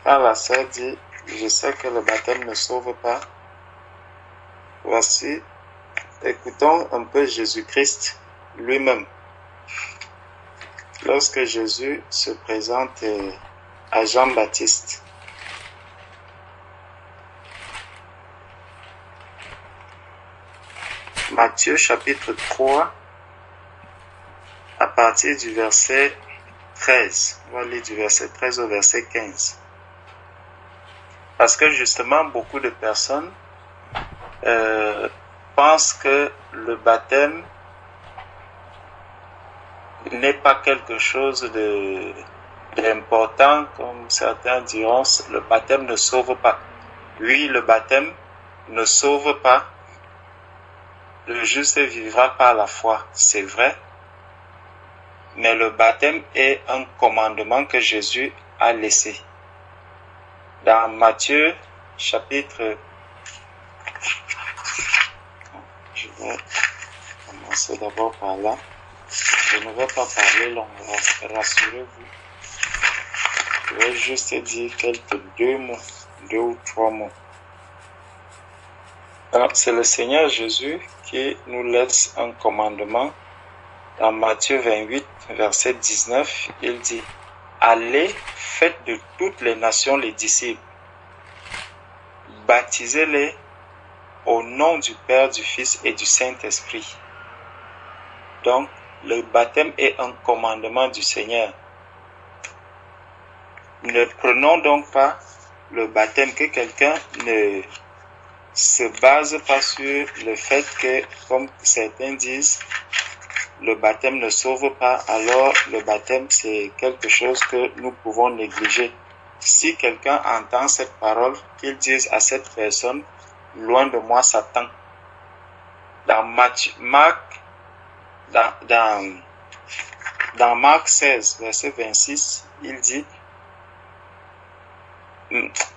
Quand la sœur dit, je sais que le baptême ne sauve pas, voici, écoutons un peu Jésus-Christ lui-même. Lorsque Jésus se présente à Jean-Baptiste, Matthieu chapitre 3, à partir du verset 13, on va lire du verset 13 au verset 15. Parce que justement, beaucoup de personnes pensent que le baptême n'est pas quelque chose d'important, comme certains diront, le baptême ne sauve pas. Oui, le baptême ne sauve pas. Le juste vivra par la foi, c'est vrai. Mais le baptême est un commandement que Jésus a laissé. Dans Matthieu, chapitre... Je vais commencer d'abord par là. Je ne vais pas parler long, rassurez-vous. Je vais juste dire quelques deux ou trois mots. Alors, c'est le Seigneur Jésus qui nous laisse un commandement. Dans Matthieu 28, verset 19, il dit « Allez, faites de toutes les nations les disciples. Baptisez-les au nom du Père, du Fils et du Saint-Esprit. » Donc, le baptême est un commandement du Seigneur. Ne prenons donc pas le baptême, que quelqu'un ne se base pas sur le fait que, comme certains disent, le baptême ne sauve pas, alors le baptême c'est quelque chose que nous pouvons négliger. Si quelqu'un entend cette parole, qu'il dise à cette personne, loin de moi Satan. Dans Marc 16, verset 26, il dit,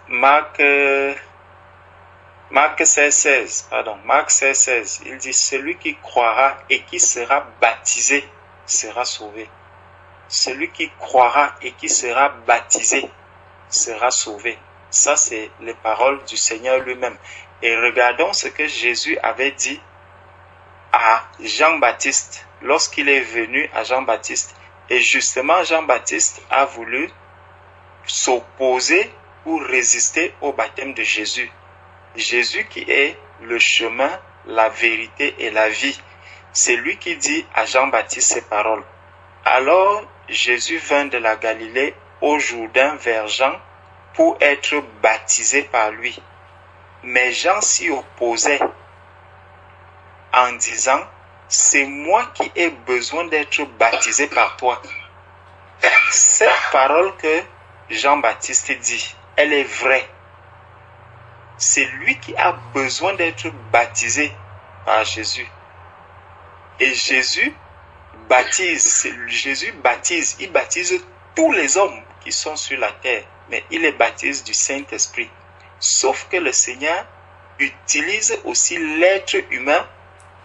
Marc 16, il dit, celui qui croira et qui sera baptisé sera sauvé. Celui qui croira et qui sera baptisé sera sauvé. Ça, c'est les paroles du Seigneur lui-même. Et regardons ce que Jésus avait dit à Jean-Baptiste lorsqu'il est venu à Jean-Baptiste. Et justement, Jean-Baptiste a voulu s'opposer ou résister au baptême de Jésus. Jésus qui est le chemin, la vérité et la vie. C'est lui qui dit à Jean-Baptiste ces paroles. Alors Jésus vint de la Galilée au Jourdain vers Jean pour être baptisé par lui. Mais Jean s'y opposait en disant, c'est moi qui ai besoin d'être baptisé par toi. Cette parole que Jean-Baptiste dit, elle est vraie. C'est lui qui a besoin d'être baptisé par Jésus. Et Jésus baptise, il baptise tous les hommes qui sont sur la terre, mais il les baptise du Saint-Esprit. Sauf que le Seigneur utilise aussi l'être humain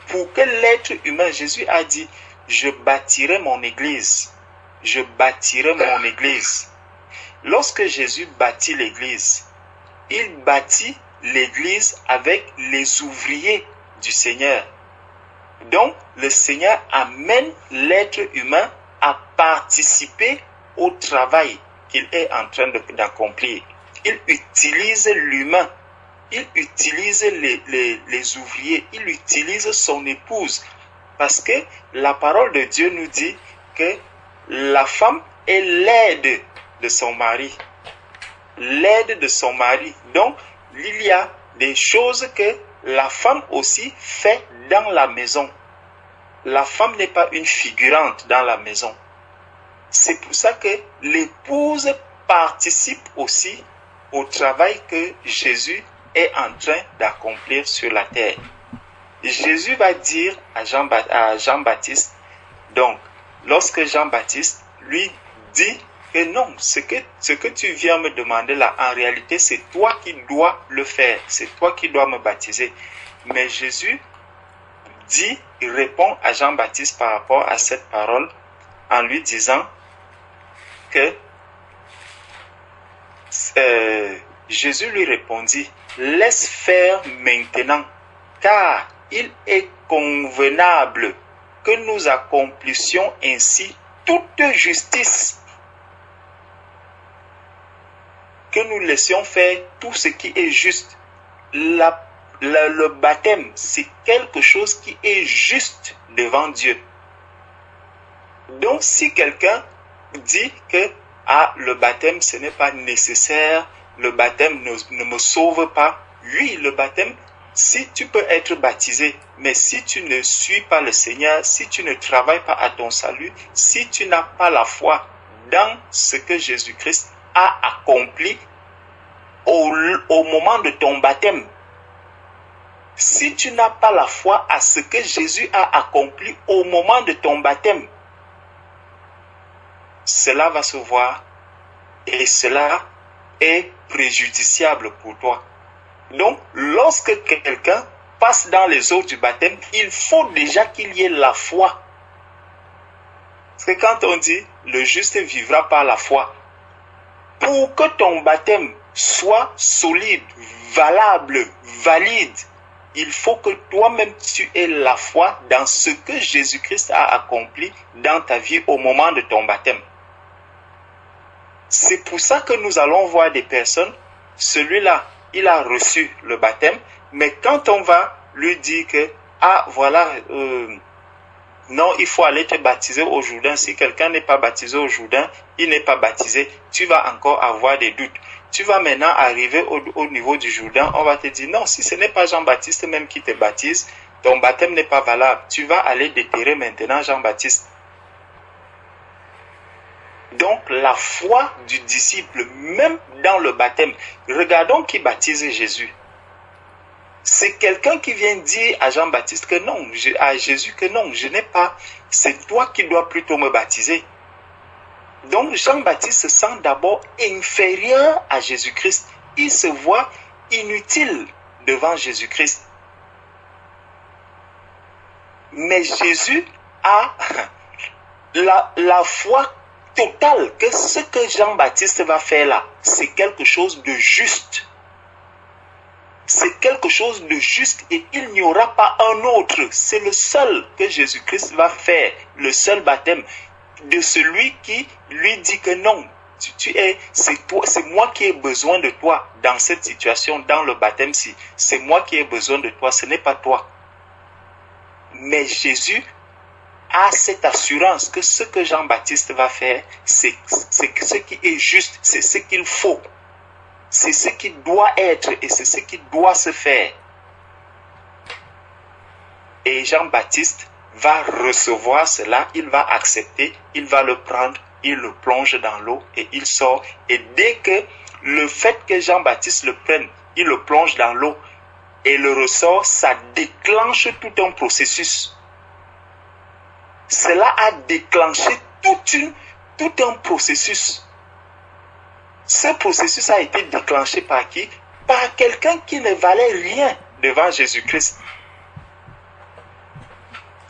pour que l'être humain, Jésus a dit, je bâtirai mon église. Je bâtirai mon église. Lorsque Jésus bâtit l'église, il bâtit l'église avec les ouvriers du Seigneur. Donc, le Seigneur amène l'être humain à participer au travail qu'il est en train d'accomplir. Il utilise l'humain, il utilise les ouvriers, il utilise son épouse. Parce que la parole de Dieu nous dit que la femme est l'aide de son mari. L'aide de son mari. Donc, il y a des choses que la femme aussi fait dans la maison. La femme n'est pas une figurante dans la maison. C'est pour ça que l'épouse participe aussi au travail que Jésus est en train d'accomplir sur la terre. Jésus va dire à Jean-Baptiste, donc, lorsque Jean-Baptiste lui dit que non, ce que tu viens me demander là, en réalité, c'est toi qui dois le faire, c'est toi qui dois me baptiser. Mais Jésus répond à Jean-Baptiste par rapport à cette parole en lui disant que Jésus lui répondit, laisse faire maintenant, car il est convenable que nous accomplissions ainsi toute justice, que nous laissions faire tout ce qui est juste. Le baptême, c'est quelque chose qui est juste devant Dieu. Donc, si quelqu'un dit que le baptême, ce n'est pas nécessaire, le baptême ne me sauve pas, oui, le baptême, si tu peux être baptisé, mais si tu ne suis pas le Seigneur, si tu ne travailles pas à ton salut, si tu n'as pas la foi dans ce que Jésus-Christ a accompli au moment de ton baptême, si tu n'as pas la foi à ce que Jésus a accompli au moment de ton baptême, cela va se voir et cela est préjudiciable pour toi. Donc, lorsque quelqu'un passe dans les eaux du baptême, il faut déjà qu'il y ait la foi. Parce que quand on dit « le juste vivra par la foi », pour que ton baptême soit solide, valable, valide, il faut que toi-même tu aies la foi dans ce que Jésus-Christ a accompli dans ta vie au moment de ton baptême. C'est pour ça que nous allons voir des personnes, celui-là, il a reçu le baptême, mais quand on va lui dire que, voilà, non, il faut aller te baptiser au Jourdain. Si quelqu'un n'est pas baptisé au Jourdain, il n'est pas baptisé, tu vas encore avoir des doutes. Tu vas maintenant arriver au niveau du Jourdain, on va te dire, non, si ce n'est pas Jean-Baptiste même qui te baptise, ton baptême n'est pas valable. Tu vas aller déterrer maintenant Jean-Baptiste. Donc, la foi du disciple, même dans le baptême, regardons qui baptise Jésus. C'est quelqu'un qui vient dire à Jean-Baptiste que non, à Jésus que non, je n'ai pas, c'est toi qui dois plutôt me baptiser. Donc, Jean-Baptiste se sent d'abord inférieur à Jésus-Christ. Il se voit inutile devant Jésus-Christ. Mais Jésus a la foi totale que ce que Jean-Baptiste va faire là, c'est quelque chose de juste. C'est quelque chose de juste et il n'y aura pas un autre. C'est le seul que Jésus-Christ va faire, le seul baptême de celui qui lui dit que non, c'est moi qui ai besoin de toi dans cette situation, dans le baptême-ci. C'est moi qui ai besoin de toi, ce n'est pas toi. Mais Jésus a cette assurance que ce que Jean-Baptiste va faire, c'est ce qui est juste, c'est ce qu'il faut. C'est ce qui doit être et c'est ce qui doit se faire. Et Jean-Baptiste va recevoir cela, il va accepter, il va le prendre, il le plonge dans l'eau et il sort. Et dès que le fait que Jean-Baptiste le prenne, il le plonge dans l'eau et le ressort, ça déclenche tout un processus. Cela a déclenché tout un processus. Ce processus a été déclenché par qui? Par quelqu'un qui ne valait rien devant Jésus-Christ.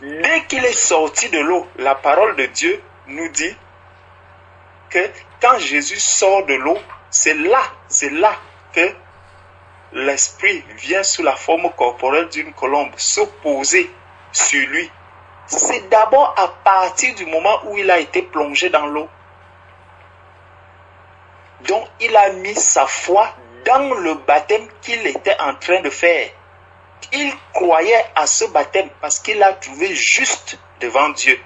Dès qu'il est sorti de l'eau, la parole de Dieu nous dit que quand Jésus sort de l'eau, c'est là que l'Esprit vient sous la forme corporelle d'une colombe se poser sur lui. C'est d'abord à partir du moment où il a été plongé dans l'eau. Donc, il a mis sa foi dans le baptême qu'il était en train de faire. Il croyait à ce baptême parce qu'il l'a trouvé juste devant Dieu,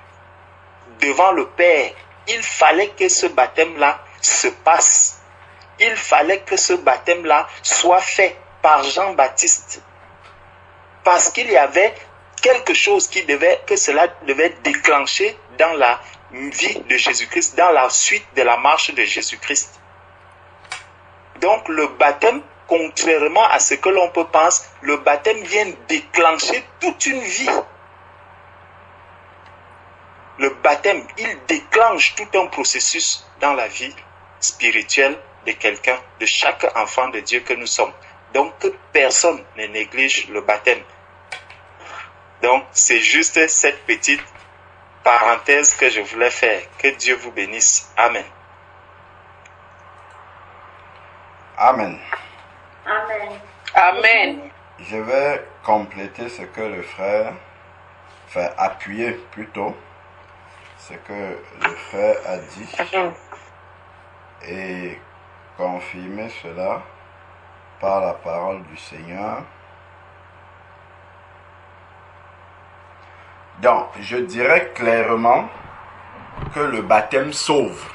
devant le Père. Il fallait que ce baptême-là se passe. Il fallait que ce baptême-là soit fait par Jean-Baptiste. Parce qu'il y avait quelque chose que cela devait déclencher dans la vie de Jésus-Christ, dans la suite de la marche de Jésus-Christ. Donc le baptême, contrairement à ce que l'on peut penser, le baptême vient déclencher toute une vie. Le baptême, il déclenche tout un processus dans la vie spirituelle de quelqu'un, de chaque enfant de Dieu que nous sommes. Donc que personne ne néglige le baptême. Donc c'est juste cette petite parenthèse que je voulais faire. Que Dieu vous bénisse. Amen. Amen. Amen. Amen. Je vais compléter ce que le frère, enfin appuyer plutôt ce que le frère a dit et confirmer cela par la parole du Seigneur. Donc, je dirais clairement que le baptême sauve.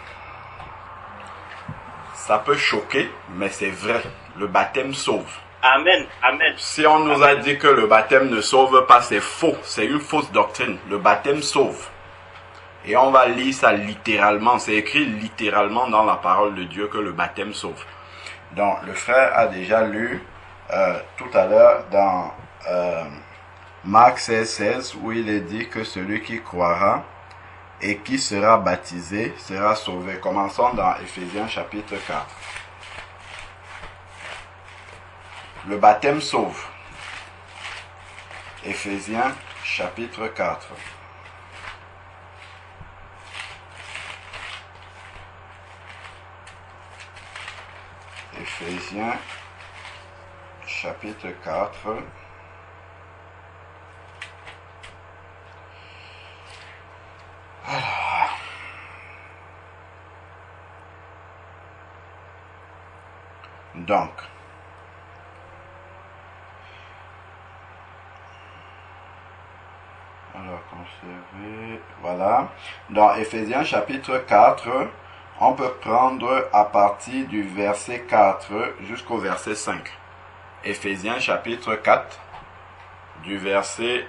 Ça peut choquer, mais c'est vrai. Le baptême sauve. Amen. Amen. Si on nous a dit que le baptême ne sauve pas, c'est faux. C'est une fausse doctrine. Le baptême sauve. Et on va lire ça littéralement. C'est écrit littéralement dans la parole de Dieu que le baptême sauve. Donc, le frère a déjà lu tout à l'heure dans Marc 16, où il est dit que celui qui croira et qui sera baptisé sera sauvé. Commençons dans Éphésiens chapitre 4. Le baptême sauve. Éphésiens chapitre 4. Éphésiens chapitre 4. Alors. Donc. Alors, conserver. Voilà. Dans Éphésiens chapitre 4, on peut prendre à partir du verset 4 jusqu'au verset 5. Éphésiens chapitre 4, du verset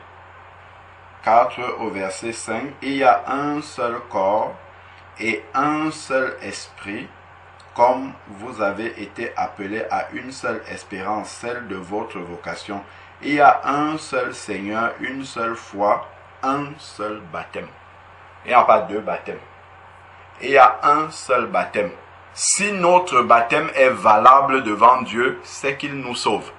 4 au verset 5. Il y a un seul corps et un seul esprit, comme vous avez été appelés à une seule espérance, celle de votre vocation. Il y a un seul Seigneur, une seule foi, un seul baptême. Il n'y a pas deux baptêmes. Il y a un seul baptême. Si notre baptême est valable devant Dieu, c'est qu'il nous sauve.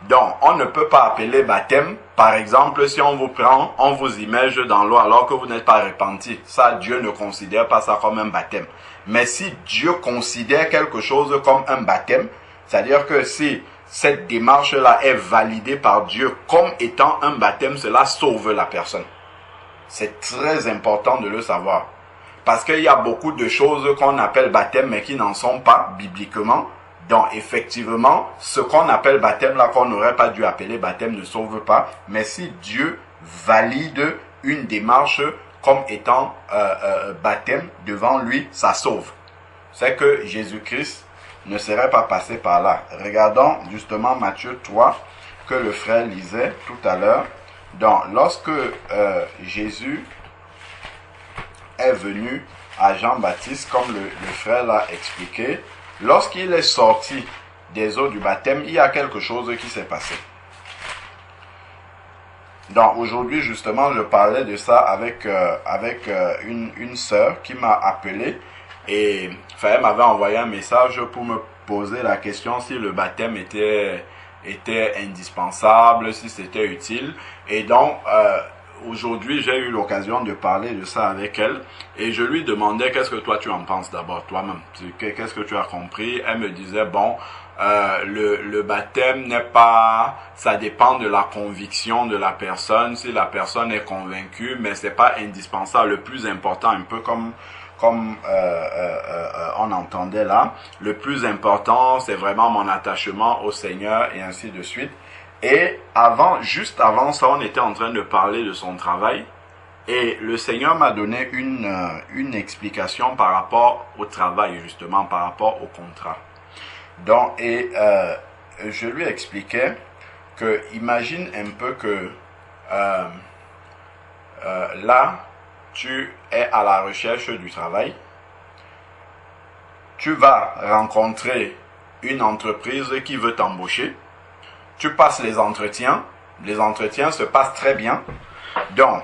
Donc, on ne peut pas appeler baptême, par exemple, si on vous prend, on vous immerge dans l'eau alors que vous n'êtes pas repenti. Ça, Dieu ne considère pas ça comme un baptême. Mais si Dieu considère quelque chose comme un baptême, c'est-à-dire que si cette démarche-là est validée par Dieu comme étant un baptême, cela sauve la personne. C'est très important de le savoir. Parce qu'il y a beaucoup de choses qu'on appelle baptême, mais qui n'en sont pas bibliquement. Donc, effectivement, ce qu'on appelle baptême, là, qu'on n'aurait pas dû appeler baptême, ne sauve pas. Mais si Dieu valide une démarche comme étant baptême devant lui, ça sauve. C'est que Jésus-Christ ne serait pas passé par là. Regardons justement Matthieu 3, que le frère lisait tout à l'heure. Donc, lorsque Jésus est venu à Jean-Baptiste, comme le frère l'a expliqué, lorsqu'il est sorti des eaux du baptême, il y a quelque chose qui s'est passé. Donc aujourd'hui, justement, je parlais de ça avec une sœur qui m'a appelé et enfin, elle m'avait envoyé un message pour me poser la question si le baptême était indispensable, si c'était utile. Et donc, aujourd'hui, j'ai eu l'occasion de parler de ça avec elle et je lui demandais qu'est-ce que toi tu en penses d'abord, toi-même. Qu'est-ce que tu as compris? Elle me disait, bon, le baptême n'est pas, ça dépend de la conviction de la personne, si la personne est convaincue, mais c'est pas indispensable. Le plus important, un peu comme on entendait là, le plus important, c'est vraiment mon attachement au Seigneur et ainsi de suite. Et juste avant ça, on était en train de parler de son travail et le Seigneur m'a donné une explication par rapport au travail, justement, par rapport au contrat. Donc, je lui expliquais que, imagine un peu que là, tu es à la recherche du travail, tu vas rencontrer une entreprise qui veut t'embaucher, tu passes les entretiens se passent très bien, donc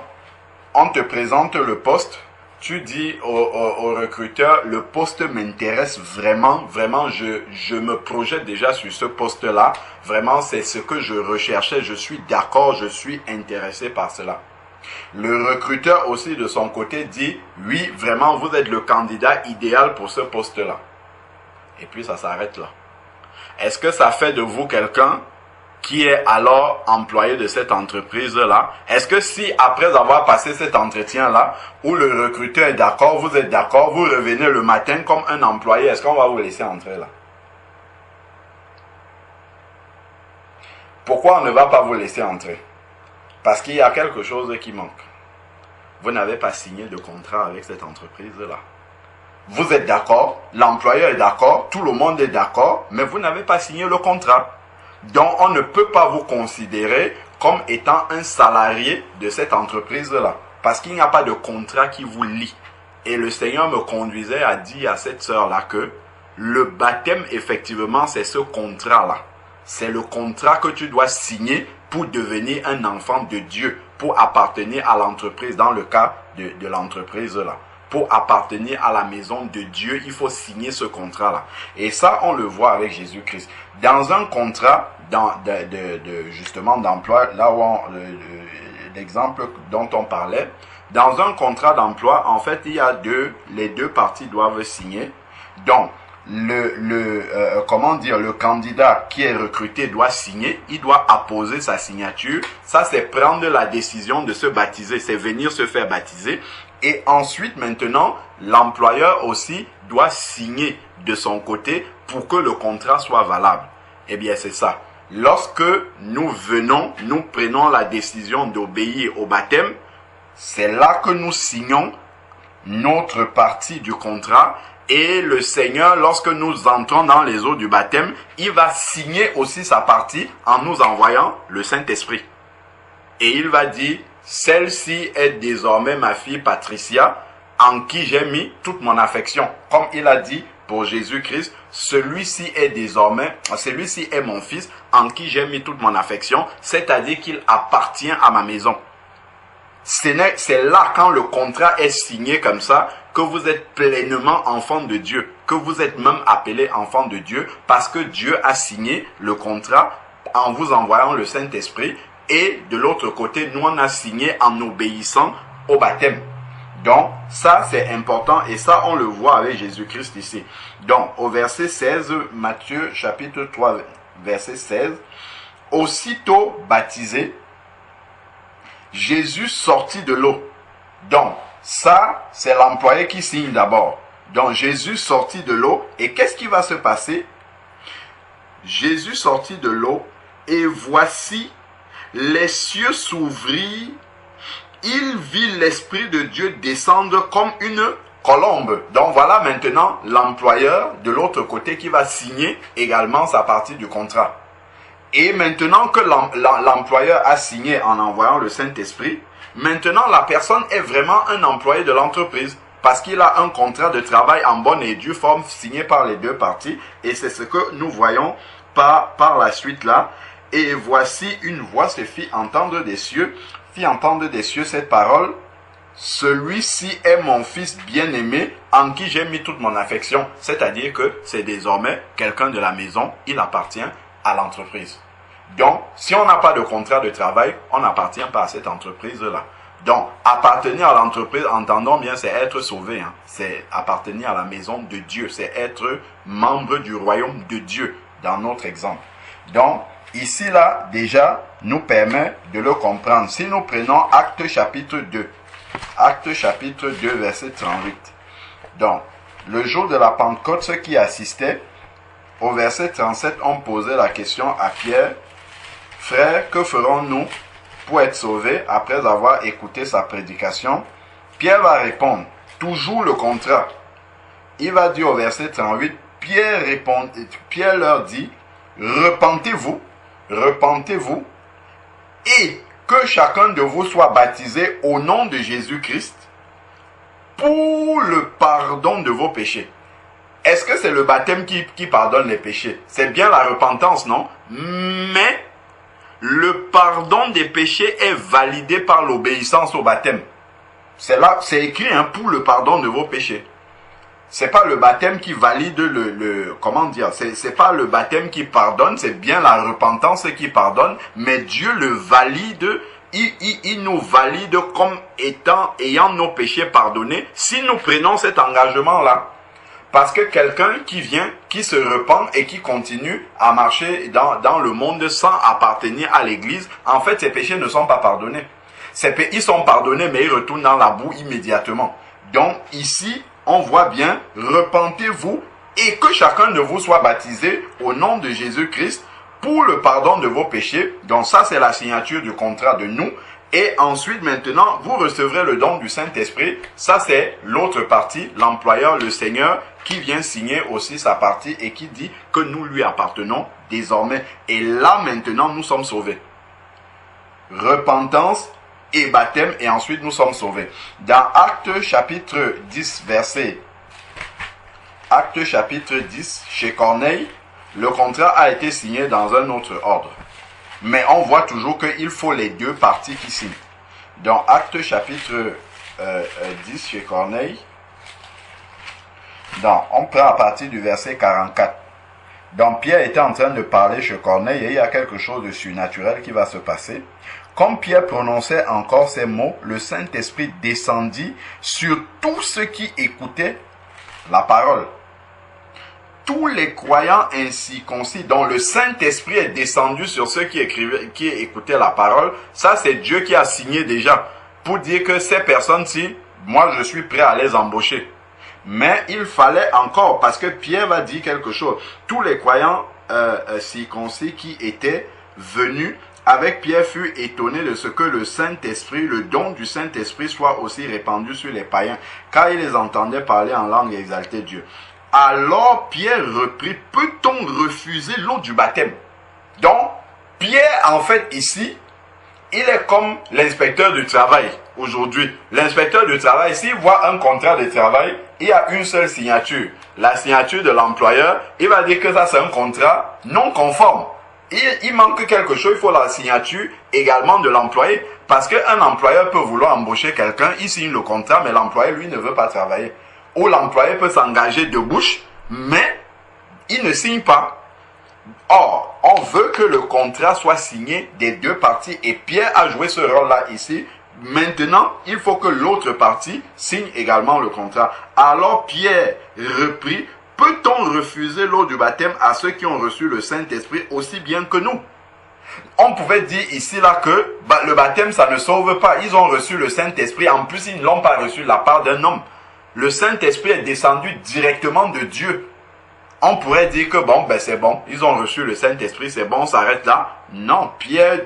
on te présente le poste, tu dis au recruteur, le poste m'intéresse vraiment, je me projette déjà sur ce poste-là, vraiment c'est ce que je recherchais, je suis d'accord, je suis intéressé par cela. Le recruteur aussi de son côté dit, oui, vraiment vous êtes le candidat idéal pour ce poste-là. Et puis ça s'arrête là. est-ce que ça fait de vous quelqu'un qui est alors employé de cette entreprise-là? Est-ce que si, après avoir passé cet entretien-là, où le recruteur est d'accord, vous êtes d'accord, vous revenez le matin comme un employé, est-ce qu'on va vous laisser entrer là? Pourquoi on ne va pas vous laisser entrer? Parce qu'il y a quelque chose qui manque. Vous n'avez pas signé de contrat avec cette entreprise-là. Vous êtes d'accord, l'employeur est d'accord, tout le monde est d'accord, mais vous n'avez pas signé le contrat. Donc, on ne peut pas vous considérer comme étant un salarié de cette entreprise-là. Parce qu'il n'y a pas de contrat qui vous lie. Et le Seigneur me conduisait à dire à cette sœur-là que le baptême, effectivement, c'est ce contrat-là. C'est le contrat que tu dois signer pour devenir un enfant de Dieu, pour appartenir à l'entreprise, dans le cas de l'entreprise-là. Pour appartenir à la maison de Dieu, il faut signer ce contrat-là. Et ça, on le voit avec Jésus-Christ. Dans un contrat justement d'emploi, là où l'exemple dont on parlait, dans un contrat d'emploi, en fait, il y a les deux parties doivent signer. Donc, le candidat qui est recruté doit signer, il doit apposer sa signature. Ça, c'est prendre la décision de se baptiser, c'est venir se faire baptiser. Et ensuite, maintenant, l'employeur aussi doit signer de son côté pour que le contrat soit valable. Eh bien, c'est ça. Lorsque nous prenons la décision d'obéir au baptême, c'est là que nous signons notre partie du contrat. Et le Seigneur, lorsque nous entrons dans les eaux du baptême, il va signer aussi sa partie en nous envoyant le Saint-Esprit. Et il va dire, celle-ci est désormais ma fille Patricia, en qui j'ai mis toute mon affection. Comme il a dit pour Jésus-Christ, celui-ci est mon fils, en qui j'ai mis toute mon affection, c'est-à-dire qu'il appartient à ma maison. C'est là, quand le contrat est signé comme ça, que vous êtes pleinement enfant de Dieu, que vous êtes même appelé enfant de Dieu, parce que Dieu a signé le contrat en vous envoyant le Saint-Esprit, et de l'autre côté, nous on a signé en obéissant au baptême. Donc, ça c'est important, et ça on le voit avec Jésus-Christ ici. Donc, au verset 16, Matthieu chapitre 3, verset 16, aussitôt baptisé, Jésus sortit de l'eau. Donc, ça, c'est l'employé qui signe d'abord. Donc, Jésus sortit de l'eau. Et qu'est-ce qui va se passer? Jésus sortit de l'eau. Et voici, les cieux s'ouvrirent. Il vit l'Esprit de Dieu descendre comme une colombe. Donc, voilà maintenant l'employeur de l'autre côté qui va signer également sa partie du contrat. Et maintenant que l'employeur a signé en envoyant le Saint-Esprit, maintenant la personne est vraiment un employé de l'entreprise parce qu'il a un contrat de travail en bonne et due forme signé par les deux parties. Et c'est ce que nous voyons par la suite là. Et voici une voix se fit entendre des cieux cette parole. Celui-ci est mon fils bien-aimé en qui j'ai mis toute mon affection. C'est-à-dire que c'est désormais quelqu'un de la maison, il appartient à l'entreprise. Donc, si on n'a pas de contrat de travail, on n'appartient pas à cette entreprise-là. Donc, appartenir à l'entreprise, entendons bien, c'est être sauvé. Hein. C'est appartenir à la maison de Dieu. C'est être membre du royaume de Dieu, dans notre exemple. Donc, ici, là, déjà, nous permet de le comprendre. Si nous prenons Actes chapitre 2. Actes chapitre 2, verset 38. Donc, le jour de la Pentecôte, ceux qui assistaient, au verset 37, on posait la question à Pierre. Frère, que ferons-nous pour être sauvés après avoir écouté sa prédication? Pierre va répondre, toujours le contrat. Il va dire au verset 38, Pierre leur dit, repentez-vous, et que chacun de vous soit baptisé au nom de Jésus-Christ pour le pardon de vos péchés. Est-ce que c'est le baptême qui pardonne les péchés? C'est bien la repentance, non? Mais le pardon des péchés est validé par l'obéissance au baptême. C'est là, c'est écrit pour le pardon de vos péchés. C'est pas le baptême qui valide c'est pas le baptême qui pardonne, c'est bien la repentance qui pardonne, mais Dieu le valide, il nous valide comme ayant nos péchés pardonnés si nous prenons cet engagement-là. Parce que quelqu'un qui vient, qui se repent et qui continue à marcher dans le monde sans appartenir à l'église, en fait, ses péchés ne sont pas pardonnés. Ils sont pardonnés, mais ils retournent dans la boue immédiatement. Donc, ici, on voit bien, repentez-vous et que chacun de vous soit baptisé au nom de Jésus-Christ pour le pardon de vos péchés. Donc, ça, c'est la signature du contrat de nous. Et ensuite, maintenant, vous recevrez le don du Saint-Esprit. Ça, c'est l'autre partie, l'employeur, le Seigneur, qui vient signer aussi sa partie et qui dit que nous lui appartenons désormais. Et là, maintenant, nous sommes sauvés. Repentance et baptême, et ensuite, nous sommes sauvés. Dans Actes chapitre 10, Actes chapitre 10, chez Corneille, le contrat a été signé dans un autre ordre. Mais on voit toujours qu'il faut les deux parties qui signent. Dans Actes chapitre 10 chez Corneille, on prend à partir du verset 44. Donc Pierre était en train de parler chez Corneille et il y a quelque chose de surnaturel qui va se passer. Comme Pierre prononçait encore ces mots, le Saint-Esprit descendit sur tous ceux qui écoutaient la parole. Tous les croyants incirconcis, dont le Saint-Esprit est descendu sur ceux qui écoutaient la parole, ça c'est Dieu qui a signé déjà, pour dire que ces personnes-ci, moi je suis prêt à les embaucher. Mais il fallait encore, parce que Pierre va dire quelque chose, tous les croyants circoncis qui étaient venus avec Pierre furent étonnés de ce que le Saint-Esprit, le don du Saint-Esprit soit aussi répandu sur les païens, car ils les entendaient parler en langue et exalter Dieu. Alors Pierre reprit, peut-on refuser l'eau du baptême? Donc, Pierre, en fait, ici, il est comme l'inspecteur du travail aujourd'hui. L'inspecteur du travail, s'il voit un contrat de travail, il y a une seule signature. La signature de l'employeur, il va dire que ça c'est un contrat non conforme. Il manque quelque chose, il faut la signature également de l'employé. Parce qu'un employeur peut vouloir embaucher quelqu'un, il signe le contrat, mais l'employé, lui, ne veut pas travailler. Ou l'employé peut s'engager de bouche, mais il ne signe pas. Or, on veut que le contrat soit signé des deux parties et Pierre a joué ce rôle-là ici. Maintenant, il faut que l'autre partie signe également le contrat. Alors Pierre reprit, peut-on refuser l'eau du baptême à ceux qui ont reçu le Saint-Esprit aussi bien que nous? On pouvait dire ici là que le baptême ça ne sauve pas. Ils ont reçu le Saint-Esprit, en plus ils ne l'ont pas reçu de la part d'un homme. Le Saint-Esprit est descendu directement de Dieu. On pourrait dire que c'est bon, ils ont reçu le Saint-Esprit, c'est bon, on s'arrête là. Non, Pierre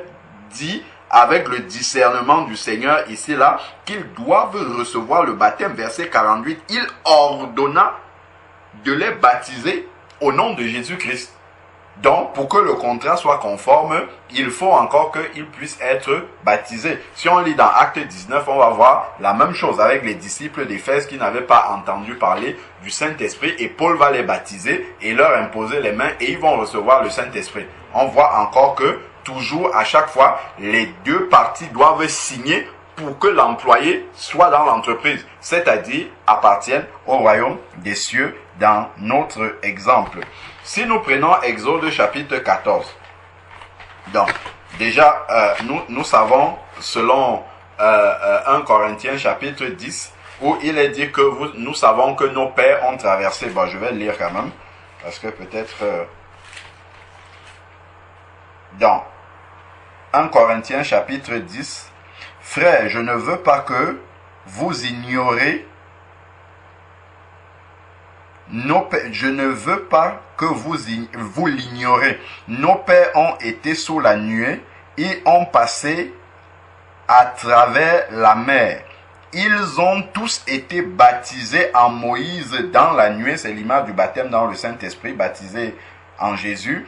dit avec le discernement du Seigneur ici là, qu'ils doivent recevoir le baptême. Verset 48, il ordonna de les baptiser au nom de Jésus-Christ. Donc, pour que le contrat soit conforme, il faut encore qu'ils puissent être baptisés. Si on lit dans Acte 19, on va voir la même chose avec les disciples d'Éphèse qui n'avaient pas entendu parler du Saint-Esprit. Et Paul va les baptiser et leur imposer les mains et ils vont recevoir le Saint-Esprit. On voit encore que, toujours, à chaque fois, les deux parties doivent signer pour que l'employé soit dans l'entreprise, c'est-à-dire appartienne au royaume des cieux dans notre exemple. Si nous prenons Exode chapitre 14, donc déjà nous savons selon 1 Corinthiens chapitre 10 où il est dit que nous savons que nos pères ont traversé, je vais le lire quand même parce que peut-être dans 1 Corinthiens chapitre 10, frères, je ne veux pas que vous ignorez je ne veux pas que vous l'ignorez. Nos pères ont été sous la nuée et ont passé à travers la mer. Ils ont tous été baptisés en Moïse dans la nuée. C'est l'image du baptême dans le Saint-Esprit, baptisé en Jésus.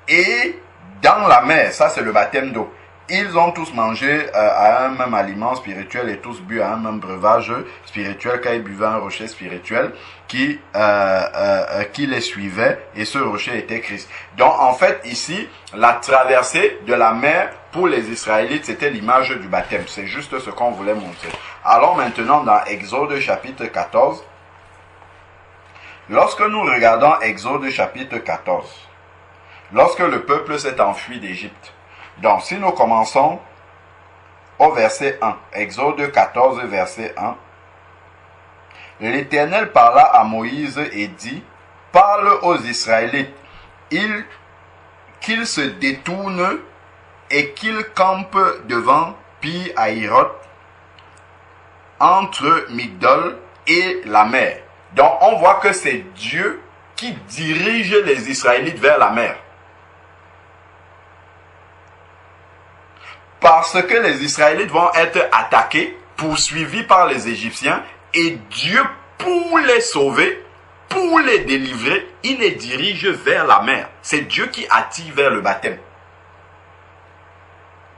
Et dans la mer, ça c'est le baptême d'eau. Ils ont tous mangé à un même aliment spirituel et tous bu à un même breuvage spirituel, car ils buvaient un rocher spirituel qui les suivait, et ce rocher était Christ. Donc en fait ici, la traversée de la mer pour les Israélites, c'était l'image du baptême. C'est juste ce qu'on voulait montrer. Alors maintenant dans Exode chapitre 14, lorsque nous regardons Exode chapitre 14, lorsque le peuple s'est enfui d'Égypte, donc, si nous commençons au verset 1, Exode 14, verset 1, L'Éternel parla à Moïse et dit, parle aux Israélites, qu'ils se détournent et qu'ils campent devant Pi-Hahiroth, entre Migdol et la mer. Donc on voit que c'est Dieu qui dirige les Israélites vers la mer. Parce que les Israélites vont être attaqués, poursuivis par les Égyptiens, et Dieu, pour les sauver, pour les délivrer, il les dirige vers la mer. C'est Dieu qui attire vers le baptême.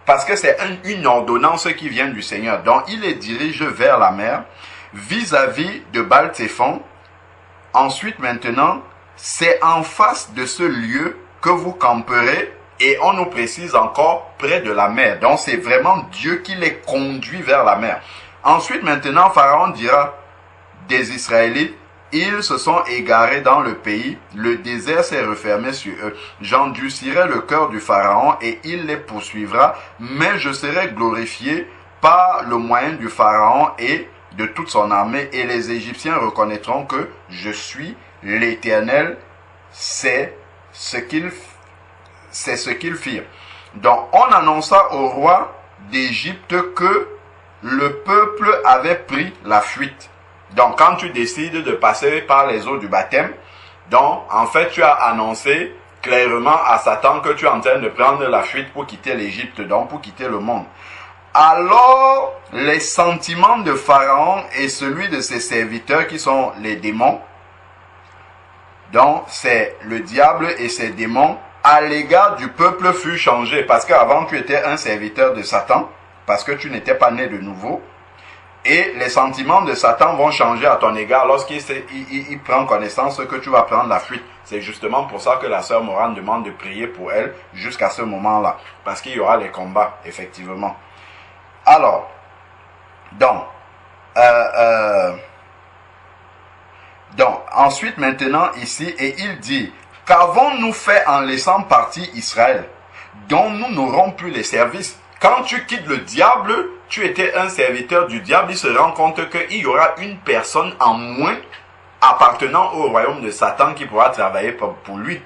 Parce que c'est une ordonnance qui vient du Seigneur. Donc il les dirige vers la mer, vis-à-vis de Baal-Tséphon. Ensuite, maintenant, c'est en face de ce lieu que vous camperez, et on nous précise encore près de la mer. Donc c'est vraiment Dieu qui les conduit vers la mer. Ensuite, maintenant, Pharaon dira des Israélites, ils se sont égarés dans le pays, le désert s'est refermé sur eux. J'endurcirai le cœur du Pharaon et il les poursuivra, mais je serai glorifié par le moyen du Pharaon et de toute son armée, et les Égyptiens reconnaîtront que je suis l'Éternel. C'est ce qu'ils firent. Donc on annonça au roi d'Égypte que le peuple avait pris la fuite. Donc quand tu décides de passer par les eaux du baptême, donc en fait tu as annoncé clairement à Satan que tu es en train de prendre la fuite pour quitter l'Égypte, donc pour quitter le monde. Alors les sentiments de Pharaon et celui de ses serviteurs qui sont les démons, donc c'est le diable et ses démons, à l'égard du peuple fut changé. Parce qu'avant tu étais un serviteur de Satan, parce que tu n'étais pas né de nouveau. Et les sentiments de Satan vont changer à ton égard lorsqu'il prend connaissance que tu vas prendre la fuite. C'est justement pour ça que la sœur Morane demande de prier pour elle jusqu'à ce moment-là. Parce qu'il y aura les combats, effectivement. Alors, donc, ensuite maintenant ici, et il dit, qu'avons-nous fait en laissant partir Israël, dont nous n'aurons plus les services? Quand tu quittes le diable, tu étais un serviteur du diable, il se rend compte qu'il y aura une personne en moins appartenant au royaume de Satan qui pourra travailler pour lui.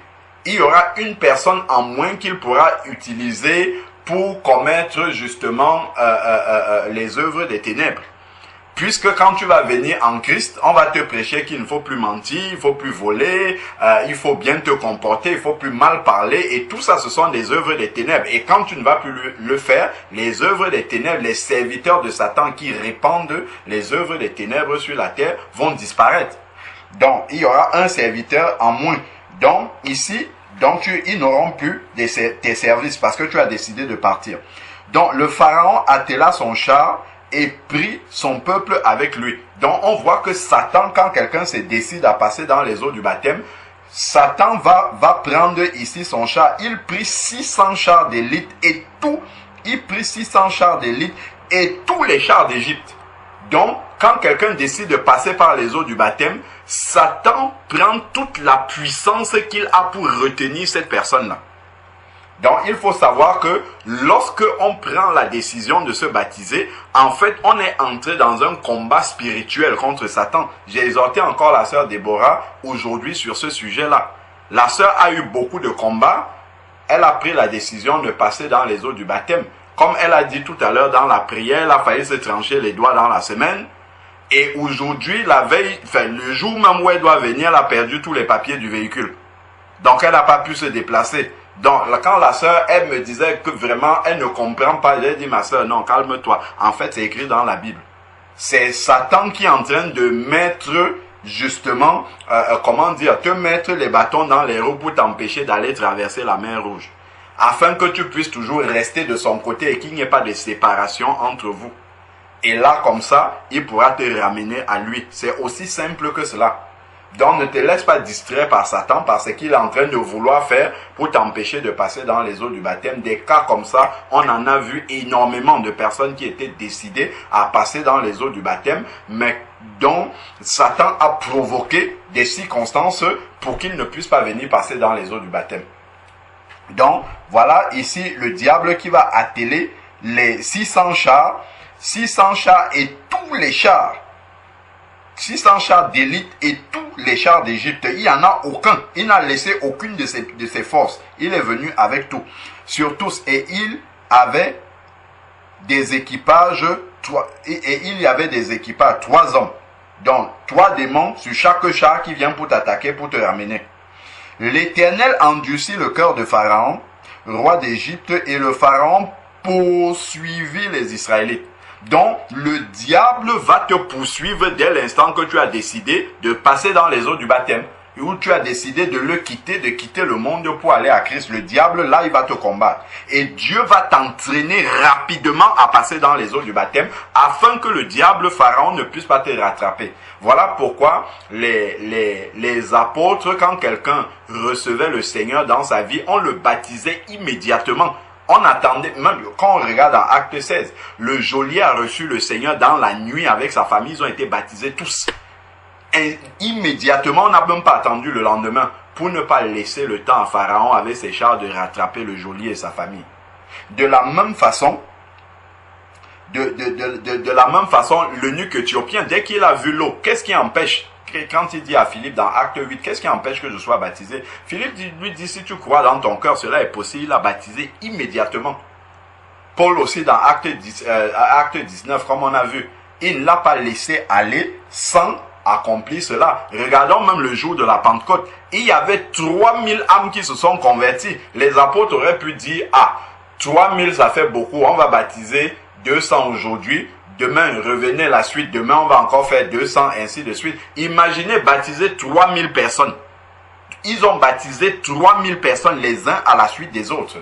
Il y aura une personne en moins qu'il pourra utiliser pour commettre justement les œuvres des ténèbres. Puisque quand tu vas venir en Christ, on va te prêcher qu'il ne faut plus mentir, il ne faut plus voler, il faut bien te comporter, il ne faut plus mal parler. Et tout ça, ce sont des œuvres des ténèbres. Et quand tu ne vas plus le faire, les œuvres des ténèbres, les serviteurs de Satan qui répandent les œuvres des ténèbres sur la terre vont disparaître. Donc, il y aura un serviteur en moins. Donc, ici, ils n'auront plus tes services parce que tu as décidé de partir. Donc, le Pharaon attela son char et prit son peuple avec lui. Donc on voit que Satan, quand quelqu'un se décide à passer dans les eaux du baptême, Satan va prendre ici son char. Il prit 600 chars d'élite et tous les chars d'Égypte. Donc quand quelqu'un décide de passer par les eaux du baptême, Satan prend toute la puissance qu'il a pour retenir cette personne-là. Donc, il faut savoir que lorsque on prend la décision de se baptiser, en fait, on est entré dans un combat spirituel contre Satan. J'ai exhorté encore la sœur Déborah aujourd'hui sur ce sujet-là. La sœur a eu beaucoup de combats. Elle a pris la décision de passer dans les eaux du baptême. Comme elle a dit tout à l'heure dans la prière, elle a failli se trancher les doigts dans la semaine. Et aujourd'hui, le jour même où elle doit venir, elle a perdu tous les papiers du véhicule. Donc, elle n'a pas pu se déplacer. Donc, quand la sœur, elle me disait que vraiment, elle ne comprend pas, j'ai dit, ma sœur, non, calme-toi. En fait, c'est écrit dans la Bible. C'est Satan qui est en train de mettre, justement, te mettre les bâtons dans les roues pour t'empêcher d'aller traverser la mer Rouge. Afin que tu puisses toujours rester de son côté et qu'il n'y ait pas de séparation entre vous. Et là, comme ça, il pourra te ramener à lui. C'est aussi simple que cela. Donc ne te laisse pas distraire par Satan par ce qu'il est en train de vouloir faire pour t'empêcher de passer dans les eaux du baptême. Des cas comme ça, on en a vu énormément de personnes qui étaient décidées à passer dans les eaux du baptême, mais dont Satan a provoqué des circonstances pour qu'ils ne puissent pas venir passer dans les eaux du baptême. Donc voilà ici le diable qui va atteler les 600 chars et tous les chars 600 chars d'élite et tous les chars d'Égypte. Il n'y en a aucun. Il n'a laissé aucune de ses forces. Il est venu avec tout. Sur tous. Et il avait des équipages, et il y avait des équipages, 3 hommes. Donc, 3 démons sur chaque char qui vient pour t'attaquer, pour te ramener. L'Éternel endurcit le cœur de Pharaon, roi d'Égypte, et le Pharaon poursuivit les Israélites. Donc, le diable va te poursuivre dès l'instant que tu as décidé de passer dans les eaux du baptême, où tu as décidé de le quitter, de quitter le monde pour aller à Christ. Le diable, là, il va te combattre. Et Dieu va t'entraîner rapidement à passer dans les eaux du baptême, afin que le diable Pharaon ne puisse pas te rattraper. Voilà pourquoi les apôtres, quand quelqu'un recevait le Seigneur dans sa vie, on le baptisait immédiatement. On attendait, même quand on regarde dans Acte 16, le geôlier a reçu le Seigneur dans la nuit avec sa famille, ils ont été baptisés tous. Et immédiatement, on n'a même pas attendu le lendemain pour ne pas laisser le temps à Pharaon avec ses chars de rattraper le geôlier et sa famille. De la même façon, l'eunuque éthiopien, dès qu'il a vu l'eau, qu'est-ce qui empêche? Quand il dit à Philippe dans Acte 8, qu'est-ce qui empêche que je sois baptisé? Philippe lui dit, si tu crois dans ton cœur, cela est possible, il a baptisé immédiatement. Paul aussi dans Acte 19, comme on a vu, il ne l'a pas laissé aller sans accomplir cela. Regardons même le jour de la Pentecôte. Il y avait 3000 âmes qui se sont converties. Les apôtres auraient pu dire, 3000 ça fait beaucoup, on va baptiser 200 aujourd'hui. Demain, revenez la suite. Demain, on va encore faire 200, ainsi de suite. Imaginez baptiser 3000 personnes. Ils ont baptisé 3000 personnes les uns à la suite des autres.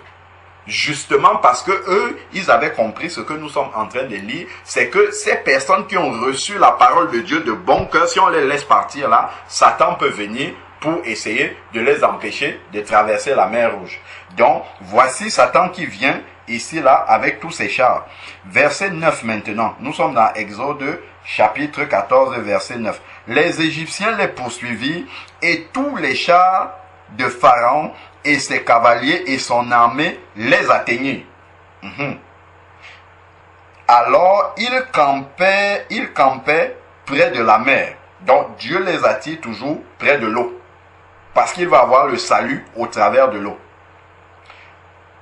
Justement parce que eux, ils avaient compris ce que nous sommes en train de lire. C'est que ces personnes qui ont reçu la parole de Dieu de bon cœur, si on les laisse partir là, Satan peut venir pour essayer de les empêcher de traverser la mer Rouge. Donc, voici Satan qui vient ici, là, avec tous ses chars. Verset 9 maintenant. Nous sommes dans Exode, chapitre 14, verset 9. Les Égyptiens les poursuivirent et tous les chars de Pharaon et ses cavaliers et son armée les atteignirent. Alors, ils campaient près de la mer. Donc, Dieu les attire toujours près de l'eau. Parce qu'il va avoir le salut au travers de l'eau.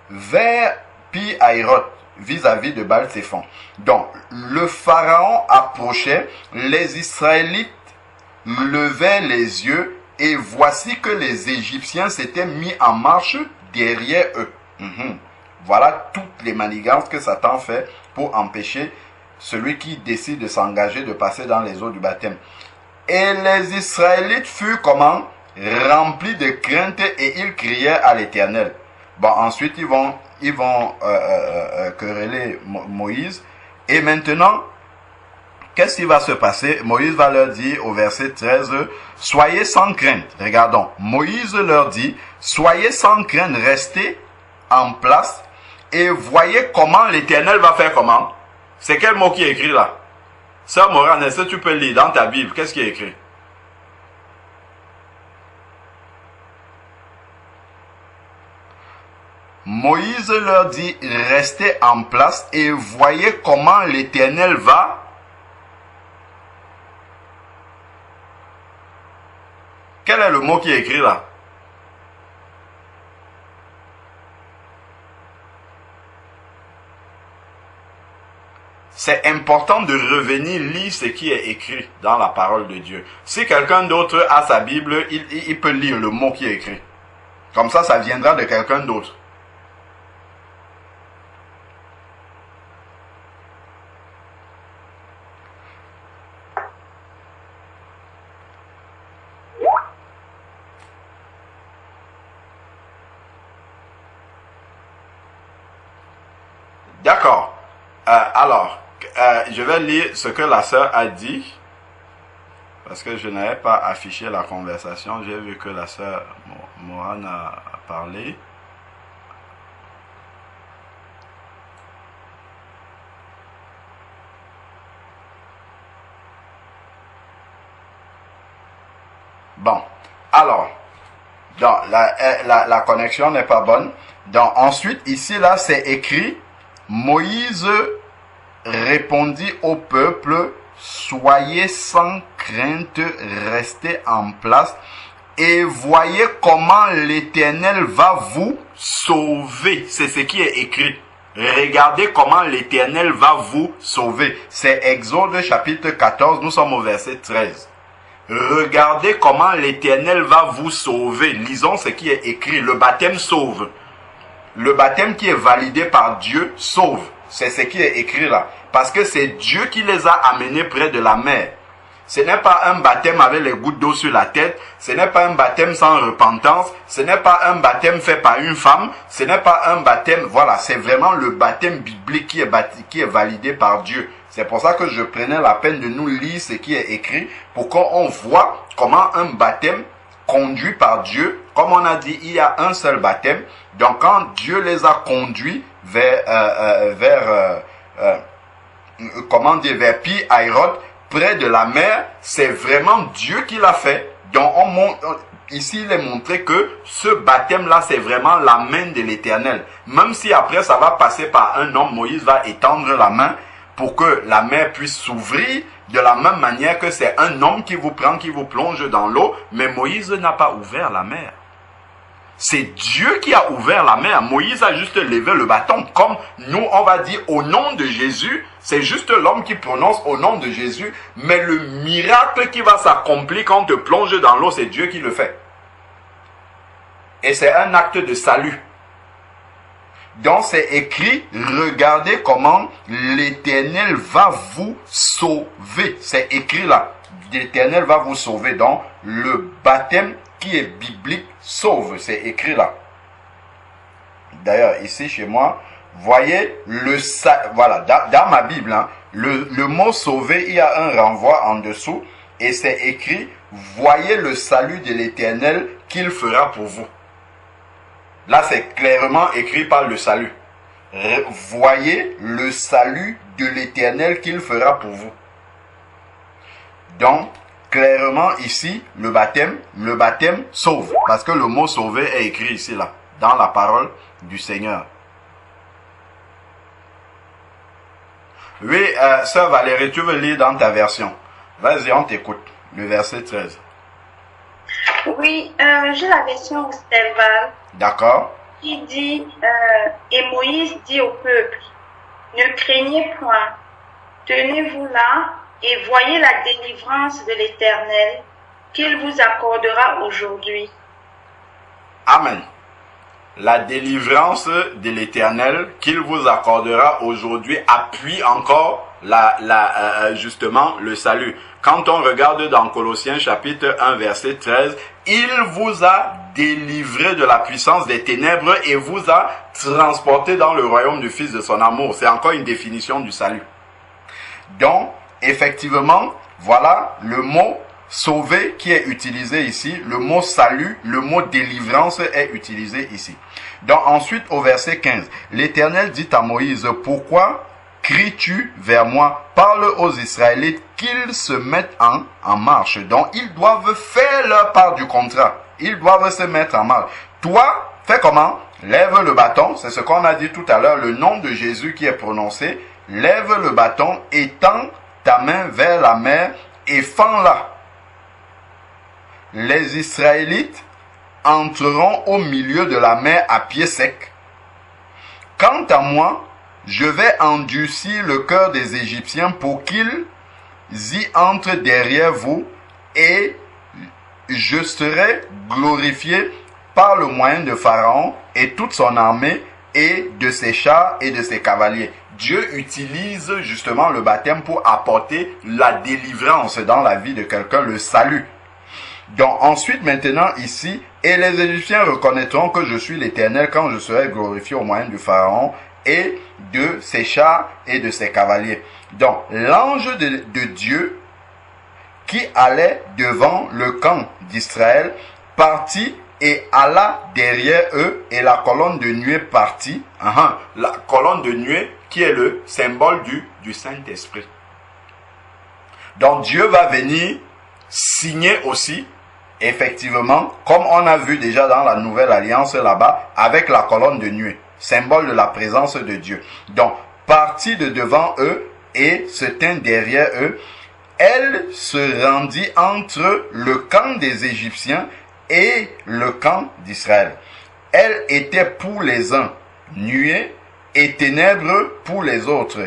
Vers Pi-Hahiroth, vis-à-vis de Baal-Séphon. Donc, le Pharaon approchait, les Israélites levaient les yeux, et voici que les Égyptiens s'étaient mis en marche derrière eux. Voilà toutes les manigances que Satan fait pour empêcher celui qui décide de s'engager de passer dans les eaux du baptême. Et les Israélites furent comment? Remplis de crainte, et ils crièrent à l'Éternel. Bon, ensuite ils vont quereller Moïse. Et maintenant, qu'est-ce qui va se passer? Moïse va leur dire au verset 13, soyez sans crainte. Regardons, Moïse leur dit, soyez sans crainte, restez en place et voyez comment l'Éternel va faire comment? C'est quel mot qui est écrit là? Sœur Morane, est-ce que tu peux lire dans ta Bible? Qu'est-ce qui est écrit? Moïse leur dit, restez en place et voyez comment l'Éternel va. Quel est le mot qui est écrit là? C'est important de revenir lire ce qui est écrit dans la parole de Dieu. Si quelqu'un d'autre a sa Bible, il peut lire le mot qui est écrit. Comme ça viendra de quelqu'un d'autre. D'accord. Alors, je vais lire ce que la sœur a dit. Parce que je n'avais pas affiché la conversation. J'ai vu que la sœur Morane a parlé. Bon. Alors, donc, la connexion n'est pas bonne. Donc, ensuite, ici, là, c'est écrit, Moïse répondit au peuple soyez sans crainte, restez en place et voyez comment l'Éternel va vous sauver. C'est ce qui est écrit. Regardez comment l'Éternel va vous sauver. C'est Exode chapitre 14, nous sommes au verset 13. Regardez comment l'Éternel va vous sauver. Lisons ce qui est écrit. Le baptême sauve. Le baptême qui est validé par Dieu sauve. C'est ce qui est écrit là. Parce que c'est Dieu qui les a amenés près de la mer. Ce n'est pas un baptême avec les gouttes d'eau sur la tête. Ce n'est pas un baptême sans repentance. Ce n'est pas un baptême fait par une femme. Ce n'est pas un baptême... Voilà, c'est vraiment le baptême biblique qui est validé par Dieu. C'est pour ça que je prenais la peine de nous lire ce qui est écrit pour qu'on voit comment un baptême conduit par Dieu. Comme on a dit, il y a un seul baptême. Donc quand Dieu les a conduits vers Pi-Hahiroth, près de la mer, c'est vraiment Dieu qui l'a fait. Donc ici il est montré que ce baptême-là, c'est vraiment la main de l'Éternel. Même si après ça va passer par un homme, Moïse va étendre la main pour que la mer puisse s'ouvrir, de la même manière que c'est un homme qui vous prend, qui vous plonge dans l'eau, mais Moïse n'a pas ouvert la mer. C'est Dieu qui a ouvert la mer. Moïse a juste levé le bâton. Comme nous, on va dire au nom de Jésus, c'est juste l'homme qui prononce au nom de Jésus. Mais le miracle qui va s'accomplir quand on te plonge dans l'eau, c'est Dieu qui le fait. Et c'est un acte de salut. Donc c'est écrit, regardez comment l'Éternel va vous sauver. C'est écrit là, l'Éternel va vous sauver. Donc le baptême qui est biblique sauve, c'est écrit là. D'ailleurs, ici chez moi, voyez voilà, dans ma Bible, hein, le mot sauver, il y a un renvoi en dessous et c'est écrit, voyez le salut de l'Éternel qu'il fera pour vous. Là, c'est clairement écrit par le salut. Voyez le salut de l'Éternel qu'il fera pour vous. Donc, clairement ici, le baptême sauve. Parce que le mot sauver est écrit ici, là, dans la parole du Seigneur. Oui, sœur Valérie, tu veux lire dans ta version? Vas-y, on t'écoute. Le verset 13. Oui, j'ai la version Osterval. D'accord. Qui dit, et Moïse dit au peuple, ne craignez point, tenez-vous là, et voyez la délivrance de l'Éternel qu'il vous accordera aujourd'hui. Amen. La délivrance de l'Éternel qu'il vous accordera aujourd'hui appuie encore justement le salut. Quand on regarde dans Colossiens chapitre 1 verset 13, il vous a délivré de la puissance des ténèbres et vous a transporté dans le royaume du Fils de son amour. C'est encore une définition du salut. Donc, effectivement, voilà le mot sauver qui est utilisé ici, le mot salut, le mot délivrance est utilisé ici. Donc ensuite au verset 15, l'Éternel dit à Moïse, pourquoi cries-tu vers moi? Parle aux Israélites qu'ils se mettent en marche. Donc ils doivent faire leur part du contrat, ils doivent se mettre en marche. Toi, fais comment? Lève le bâton, c'est ce qu'on a dit tout à l'heure, le nom de Jésus qui est prononcé, lève le bâton, étends ta main vers la mer et fends-la. Les Israélites entreront au milieu de la mer à pied sec. Quant à moi, je vais endurcir le cœur des Égyptiens pour qu'ils y entrent derrière vous et je serai glorifié par le moyen de Pharaon et toute son armée et de ses chars et de ses cavaliers. Dieu utilise justement le baptême pour apporter la délivrance dans la vie de quelqu'un, le salut. Donc ensuite maintenant ici, et les Égyptiens reconnaîtront que je suis l'Éternel quand je serai glorifié au moyen du Pharaon et de ses chars et de ses cavaliers. Donc l'ange de Dieu qui allait devant le camp d'Israël partit et alla derrière eux et la colonne de nuée partit. La colonne de nuée qui est le symbole du Saint-Esprit. Donc Dieu va venir signer aussi, effectivement, comme on a vu déjà dans la Nouvelle Alliance là-bas, avec la colonne de nuée, symbole de la présence de Dieu. Donc, partit de devant eux et se tint derrière eux, elle se rendit entre le camp des Égyptiens et le camp d'Israël. Elle était pour les uns nuée et ténèbres pour les autres.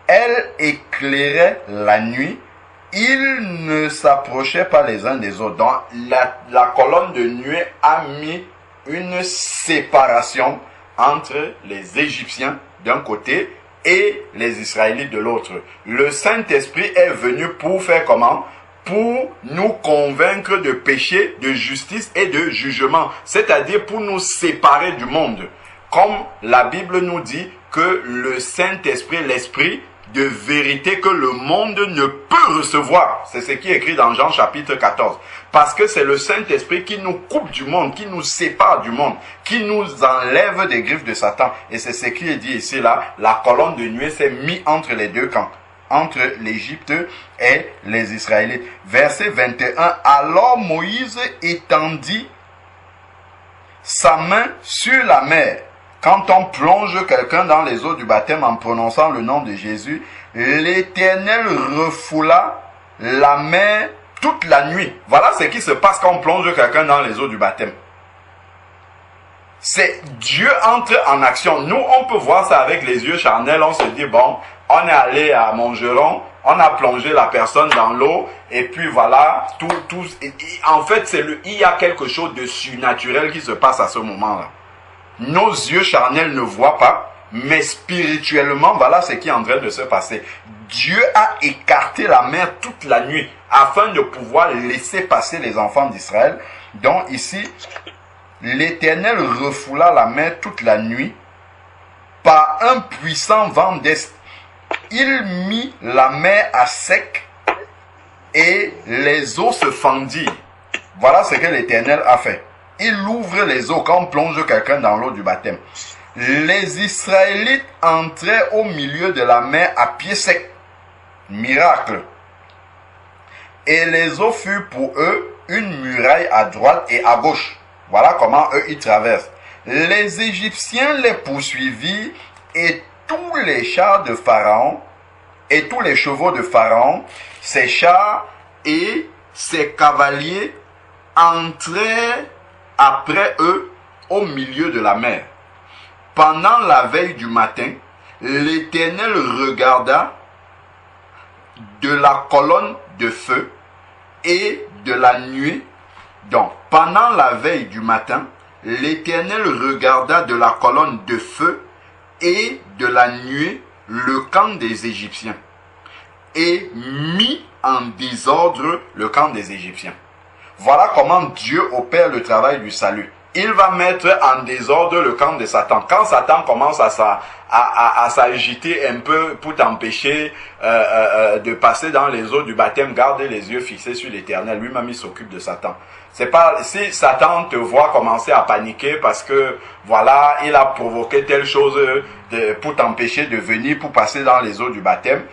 Elle éclairait la nuit. Ils ne s'approchaient pas les uns des autres. Donc la colonne de nuée a mis une séparation entre les Égyptiens d'un côté et les Israélites de l'autre. Le Saint-Esprit est venu pour faire comment? Pour nous convaincre de péché, de justice et de jugement. C'est-à-dire pour nous séparer du monde. Comme la Bible nous dit que le Saint-Esprit, l'Esprit de vérité que le monde ne peut recevoir. C'est ce qui est écrit dans Jean chapitre 14. Parce que c'est le Saint-Esprit qui nous coupe du monde, qui nous sépare du monde, qui nous enlève des griffes de Satan. Et c'est ce qui est dit ici là, la colonne de nuée s'est mise entre les deux camps, entre l'Égypte et les Israélites. Verset 21, alors Moïse étendit sa main sur la mer. Quand on plonge quelqu'un dans les eaux du baptême en prononçant le nom de Jésus, l'Éternel refoula la mer toute la nuit. Voilà ce qui se passe quand on plonge quelqu'un dans les eaux du baptême. C'est Dieu entre en action. Nous, on peut voir ça avec les yeux charnels. On se dit, bon, on est allé à Montgeron, on a plongé la personne dans l'eau, et puis voilà, en fait, il y a quelque chose de surnaturel qui se passe à ce moment-là. Nos yeux charnels ne voient pas, mais spirituellement, voilà ce qui est en train de se passer. Dieu a écarté la mer toute la nuit afin de pouvoir laisser passer les enfants d'Israël. Donc ici, l'Éternel refoula la mer toute la nuit par un puissant vent d'est. Il mit la mer à sec et les eaux se fendirent. Voilà ce que l'Éternel a fait. Il ouvre les eaux quand on plonge quelqu'un dans l'eau du baptême. Les Israélites entraient au milieu de la mer à pied sec. Miracle. Et les eaux furent pour eux une muraille à droite et à gauche. Voilà comment eux ils traversent. Les Égyptiens les poursuivirent et tous les chars de Pharaon et tous les chevaux de Pharaon, ses chars et ses cavaliers entrèrent après eux au milieu de la mer. Pendant la veille du matin, l'Éternel regarda de la colonne de feu et de la nuée. Donc, pendant la veille du matin, l'Éternel regarda de la colonne de feu et de la nuée le camp des Égyptiens et mit en désordre le camp des Égyptiens. Voilà comment Dieu opère le travail du salut. Il va mettre en désordre le camp de Satan. Quand Satan commence à s'agiter un peu pour t'empêcher de passer dans les eaux du baptême, garde les yeux fixés sur l'Éternel. Lui-même, il s'occupe de Satan. C'est pas si Satan te voit commencer à paniquer parce que voilà, il a provoqué telle chose pour t'empêcher de venir pour passer dans les eaux du baptême.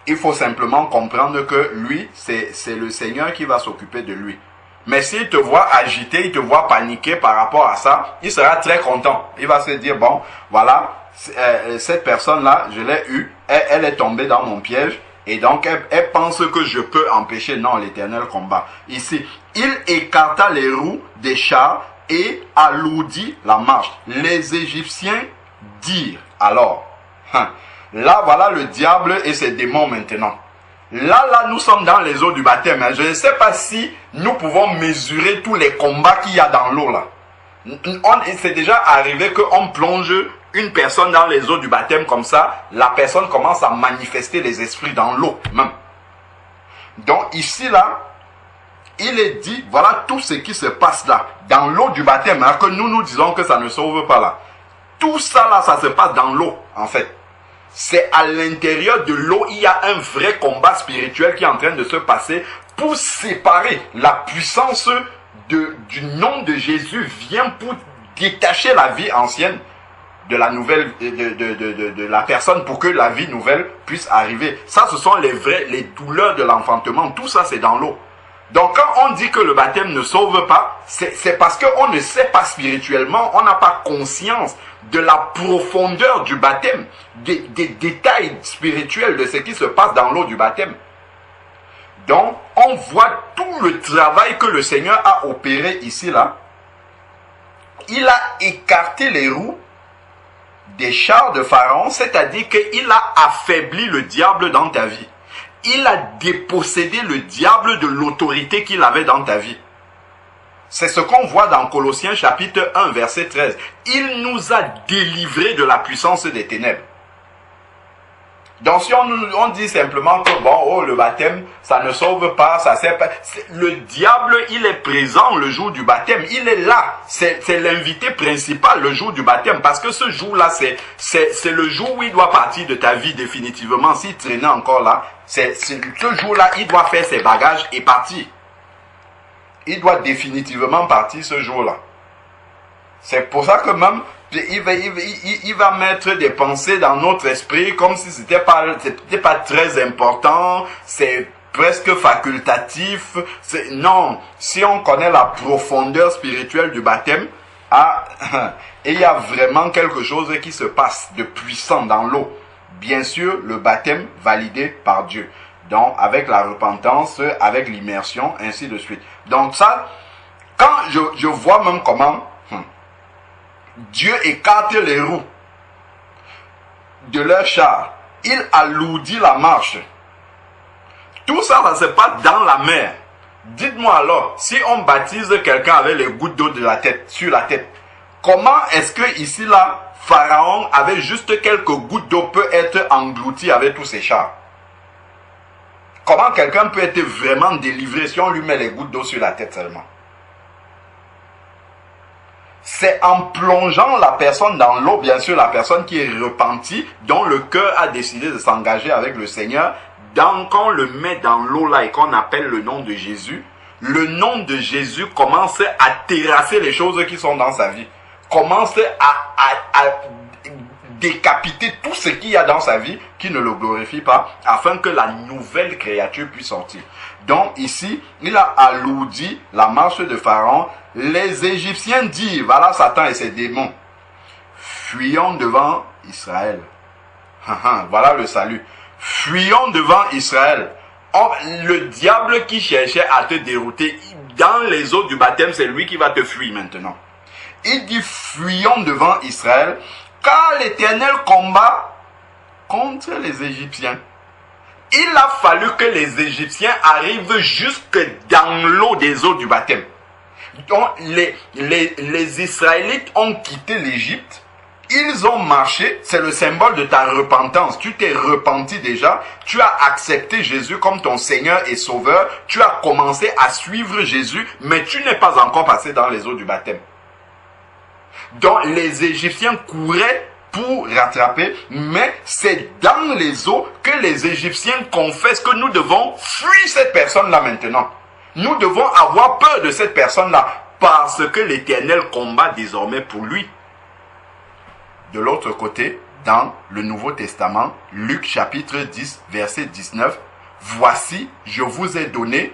Il faut simplement comprendre que lui, c'est le Seigneur qui va s'occuper de lui. Mais s'il te voit agité, il te voit paniquer par rapport à ça, il sera très content. Il va se dire, bon, voilà, cette personne-là, je l'ai eue, elle est tombée dans mon piège, et donc elle pense que je peux empêcher. Non, l'Éternel combat. Ici, il écarta les roues des chars et alourdit la marche. Les Égyptiens dirent alors, là, voilà le diable et ses démons maintenant. Là, nous sommes dans les eaux du baptême. Je ne sais pas si nous pouvons mesurer tous les combats qu'il y a dans l'eau là. C'est déjà arrivé qu'on plonge une personne dans les eaux du baptême comme ça. La personne commence à manifester les esprits dans l'eau même. Donc ici là, il est dit, voilà tout ce qui se passe là, dans l'eau du baptême, hein, que nous disons que ça ne sauve pas là. Tout ça là, ça se passe dans l'eau en fait. C'est à l'intérieur de l'eau, il y a un vrai combat spirituel qui est en train de se passer pour séparer la puissance du nom de Jésus vient pour détacher la vie ancienne de la nouvelle, de la personne pour que la vie nouvelle puisse arriver. Ça, ce sont les douleurs de l'enfantement. Tout ça, c'est dans l'eau. Donc, quand on dit que le baptême ne sauve pas, c'est parce qu'on ne sait pas spirituellement, on n'a pas conscience de la profondeur du baptême, des détails spirituels de ce qui se passe dans l'eau du baptême. Donc, on voit tout le travail que le Seigneur a opéré ici, là. Il a écarté les roues des chars de Pharaon, c'est-à-dire qu'il a affaibli le diable dans ta vie. Il a dépossédé le diable de l'autorité qu'il avait dans ta vie. C'est ce qu'on voit dans Colossiens chapitre 1, verset 13. Il nous a délivrés de la puissance des ténèbres. Donc si on dit simplement que bon, le baptême, ça ne sauve pas, ça sert pas. Le diable, il est présent le jour du baptême. Il est là. C'est l'invité principal le jour du baptême. Parce que ce jour-là, c'est le jour où il doit partir de ta vie définitivement. S'il traînait encore là, ce jour-là, il doit faire ses bagages et partir. Il doit définitivement partir ce jour-là. C'est pour ça que même, il va mettre des pensées dans notre esprit comme si c'était pas très important, c'est presque facultatif. Non, si on connaît la profondeur spirituelle du baptême, et il y a vraiment quelque chose qui se passe de puissant dans l'eau. Bien sûr, le baptême validé par Dieu. Donc, avec la repentance, avec l'immersion, ainsi de suite. Donc ça, quand je vois même comment Dieu écarte les roues de leur char, il alourdit la marche. Tout ça, ça se passe dans la mer. Dites-moi alors, si on baptise quelqu'un avec les gouttes d'eau de la tête, sur la tête, comment est-ce que ici là, Pharaon avec juste quelques gouttes d'eau peut être englouti avec tous ses chars? Comment quelqu'un peut être vraiment délivré si on lui met les gouttes d'eau sur la tête seulement? C'est en plongeant la personne dans l'eau, bien sûr la personne qui est repentie, dont le cœur a décidé de s'engager avec le Seigneur. Quand on le met dans l'eau là et qu'on appelle le nom de Jésus, le nom de Jésus commence à terrasser les choses qui sont dans sa vie. Commence à décapiter tout ce qu'il y a dans sa vie qui ne le glorifie pas, afin que la nouvelle créature puisse sortir. Donc ici, il a alourdi la marche de Pharaon. Les Égyptiens disent, voilà Satan et ses démons, fuyons devant Israël. Voilà le salut. Fuyons devant Israël. Le diable qui cherchait à te dérouter, dans les eaux du baptême, c'est lui qui va te fuir maintenant. Il dit, fuyons devant Israël, car l'Éternel combat contre les Égyptiens. Il a fallu que les Égyptiens arrivent jusque dans l'eau des eaux du baptême. Donc les Israélites ont quitté l'Égypte, ils ont marché, c'est le symbole de ta repentance. Tu t'es repenti déjà, tu as accepté Jésus comme ton Seigneur et Sauveur, tu as commencé à suivre Jésus, mais tu n'es pas encore passé dans les eaux du baptême. Donc les Égyptiens couraient pour rattraper, mais c'est dans les eaux que les Égyptiens confessent que nous devons fuir cette personne-là maintenant. Nous devons avoir peur de cette personne-là, parce que l'Éternel combat désormais pour lui. De l'autre côté, dans le Nouveau Testament, Luc chapitre 10, verset 19, « Voici, je vous ai donné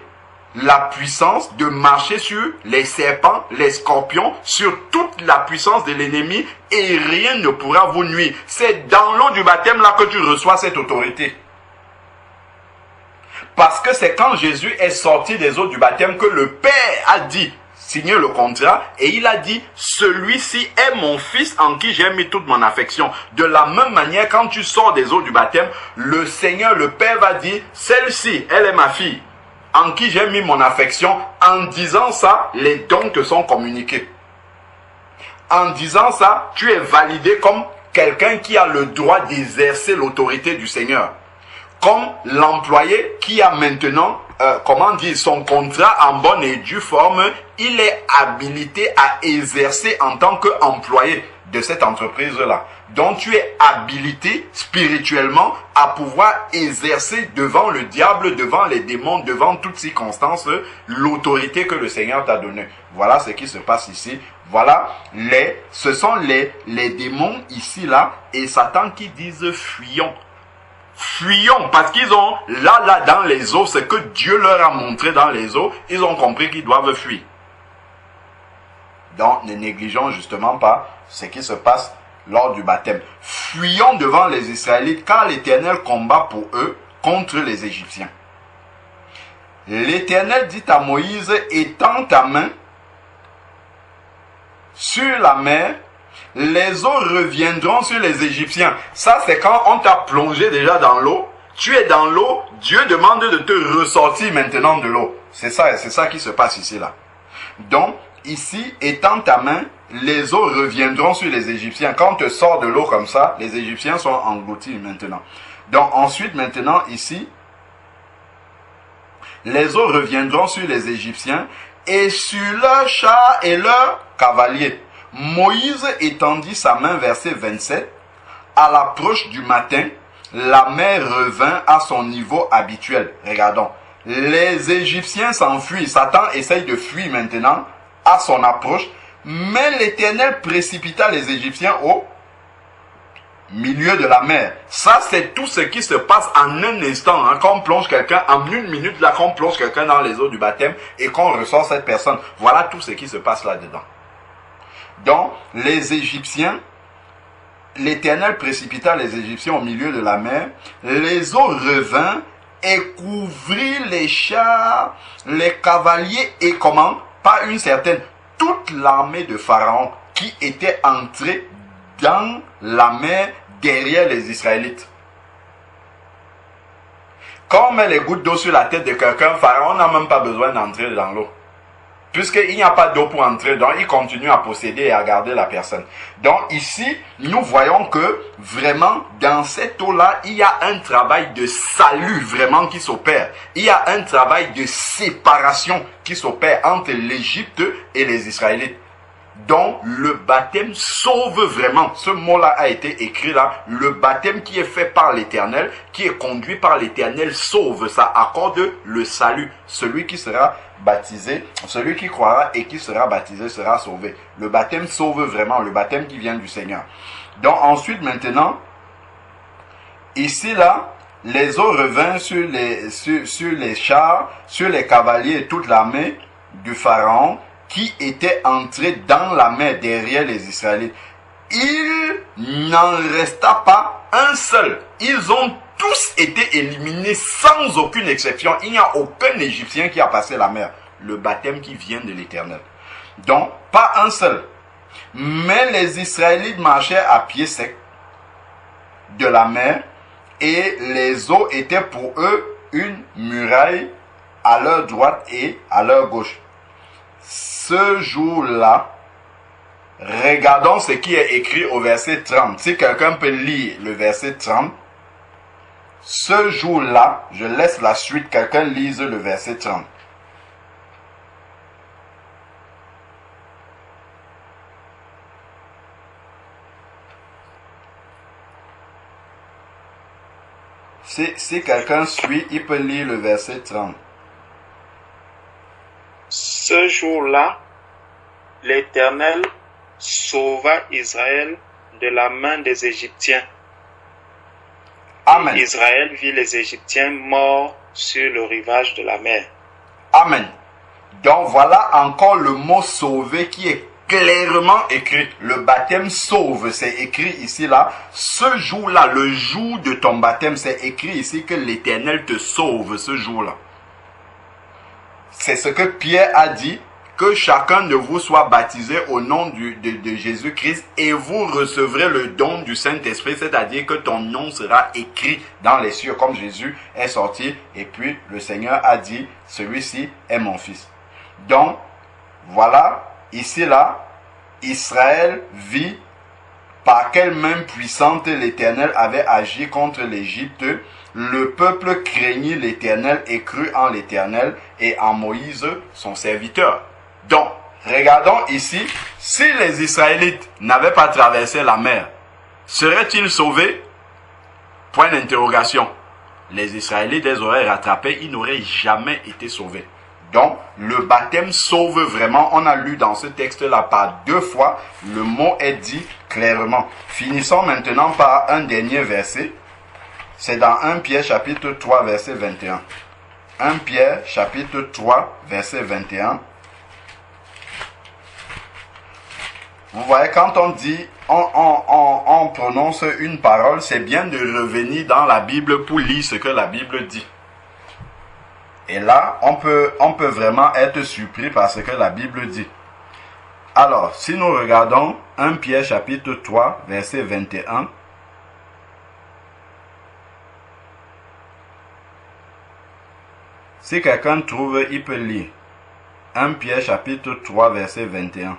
la puissance de marcher sur les serpents, les scorpions, sur toute la puissance de l'ennemi, et rien ne pourra vous nuire. » C'est dans l'eau du baptême là que tu reçois cette autorité. Parce que c'est quand Jésus est sorti des eaux du baptême que le Père a dit, signé le contrat, et il a dit, celui-ci est mon fils en qui j'ai mis toute mon affection. De la même manière, quand tu sors des eaux du baptême, le Seigneur, le Père va dire, celle-ci, elle est ma fille, en qui j'ai mis mon affection. En disant ça, les dons te sont communiqués. En disant ça, tu es validé comme quelqu'un qui a le droit d'exercer l'autorité du Seigneur. Comme l'employé qui a maintenant, son contrat en bonne et due forme, il est habilité à exercer en tant qu'employé de cette entreprise-là. Donc tu es habilité spirituellement à pouvoir exercer devant le diable, devant les démons, devant toutes circonstances, l'autorité que le Seigneur t'a donnée. Voilà ce qui se passe ici. Voilà, ce sont les démons ici, là, et Satan qui disent fuyons. Fuyons, parce qu'ils ont, là, dans les eaux, ce que Dieu leur a montré dans les eaux, ils ont compris qu'ils doivent fuir. Donc, ne négligeons justement pas ce qui se passe lors du baptême. Fuyons devant les Israélites, car l'Éternel combat pour eux contre les Égyptiens. l'Éternel dit à Moïse, étends ta main sur la mer, les eaux reviendront sur les Égyptiens. Ça, c'est quand on t'a plongé déjà dans l'eau. Tu es dans l'eau, Dieu demande de te ressortir maintenant de l'eau. C'est ça qui se passe ici, là. Donc, ici, étends ta main, les eaux reviendront sur les Égyptiens. Quand on te sort de l'eau comme ça, les Égyptiens sont engloutis maintenant. Donc, ensuite, maintenant, ici, les eaux reviendront sur les Égyptiens et sur leurs chars et leurs cavaliers. Moïse étendit sa main, verset 27. À l'approche du matin, la mer revint à son niveau habituel. Regardons. Les Égyptiens s'enfuient. Satan essaye de fuir maintenant à son approche. Mais l'Éternel précipita les Égyptiens au milieu de la mer. Ça, c'est tout ce qui se passe en un instant. Hein, quand on plonge quelqu'un, en une minute, là, quand on plonge quelqu'un dans les eaux du baptême et qu'on ressort cette personne. Voilà tout ce qui se passe là-dedans. Donc, les Égyptiens, l'Éternel précipita les Égyptiens au milieu de la mer. Les eaux revinrent et couvrirent les chars, les cavaliers et comment? Pas une certaine, toute l'armée de Pharaon qui était entrée dans la mer derrière les Israélites. Quand on met les gouttes d'eau sur la tête de quelqu'un, Pharaon n'a même pas besoin d'entrer dans l'eau. Puisqu'il n'y a pas d'eau pour entrer, donc il continue à posséder et à garder la personne. Donc ici, nous voyons que vraiment, dans cette eau-là, il y a un travail de salut vraiment qui s'opère. Il y a un travail de séparation qui s'opère entre l'Égypte et les Israélites. Donc, le baptême sauve vraiment. Ce mot-là a été écrit là. Le baptême qui est fait par l'Éternel, qui est conduit par l'Éternel, sauve. Ça accorde le salut. Celui qui sera baptisé, celui qui croira et qui sera baptisé sera sauvé. Le baptême sauve vraiment. Le baptême qui vient du Seigneur. Donc, ensuite, maintenant, ici, là, les eaux revinrent sur les chars, sur les cavaliers et toute l'armée du Pharaon, qui était entré dans la mer derrière les Israélites. Il n'en resta pas un seul. Ils ont tous été éliminés sans aucune exception. Il n'y a aucun Égyptien qui a passé la mer. Le baptême qui vient de l'Éternel. Donc, pas un seul. Mais les Israélites marchaient à pied sec de la mer et les eaux étaient pour eux une muraille à leur droite et à leur gauche. Ce jour-là, regardons ce qui est écrit au verset 30. Si quelqu'un peut lire le verset 30, ce jour-là, je laisse la suite, quelqu'un lise le verset 30. Si quelqu'un suit, il peut lire le verset 30. Ce jour-là, l'Éternel sauva Israël de la main des Égyptiens. Amen. Et Israël vit les Égyptiens morts sur le rivage de la mer. Amen. Donc voilà encore le mot sauver qui est clairement écrit. Le baptême sauve, c'est écrit ici là. Ce jour-là, le jour de ton baptême, c'est écrit ici que l'Éternel te sauve ce jour-là. C'est ce que Pierre a dit, que chacun de vous soit baptisé au nom de Jésus-Christ et vous recevrez le don du Saint-Esprit, c'est-à-dire que ton nom sera écrit dans les cieux comme Jésus est sorti et puis le Seigneur a dit, celui-ci est mon fils. Donc, voilà, ici là, Israël vit par quelle main puissante l'Éternel avait agi contre l'Égypte. Le peuple craignit l'Éternel et crut en l'Éternel et en Moïse, son serviteur. Donc, regardons ici, si les Israélites n'avaient pas traversé la mer, seraient-ils sauvés? Point d'interrogation. Les Israélites les auraient rattrapés, ils n'auraient jamais été sauvés. Donc, le baptême sauve vraiment. On a lu dans ce texte-là par 2 fois, le mot est dit clairement. Finissons maintenant par un dernier verset. C'est dans 1 Pierre chapitre 3 verset 21. 1 Pierre chapitre 3 verset 21. Vous voyez, quand on dit, on prononce une parole, c'est bien de revenir dans la Bible pour lire ce que la Bible dit. Et là, on peut vraiment être surpris par ce que la Bible dit. Alors, si nous regardons 1 Pierre chapitre 3, verset 21, si quelqu'un trouve, il peut lire. 1 Pierre chapitre 3, verset 21.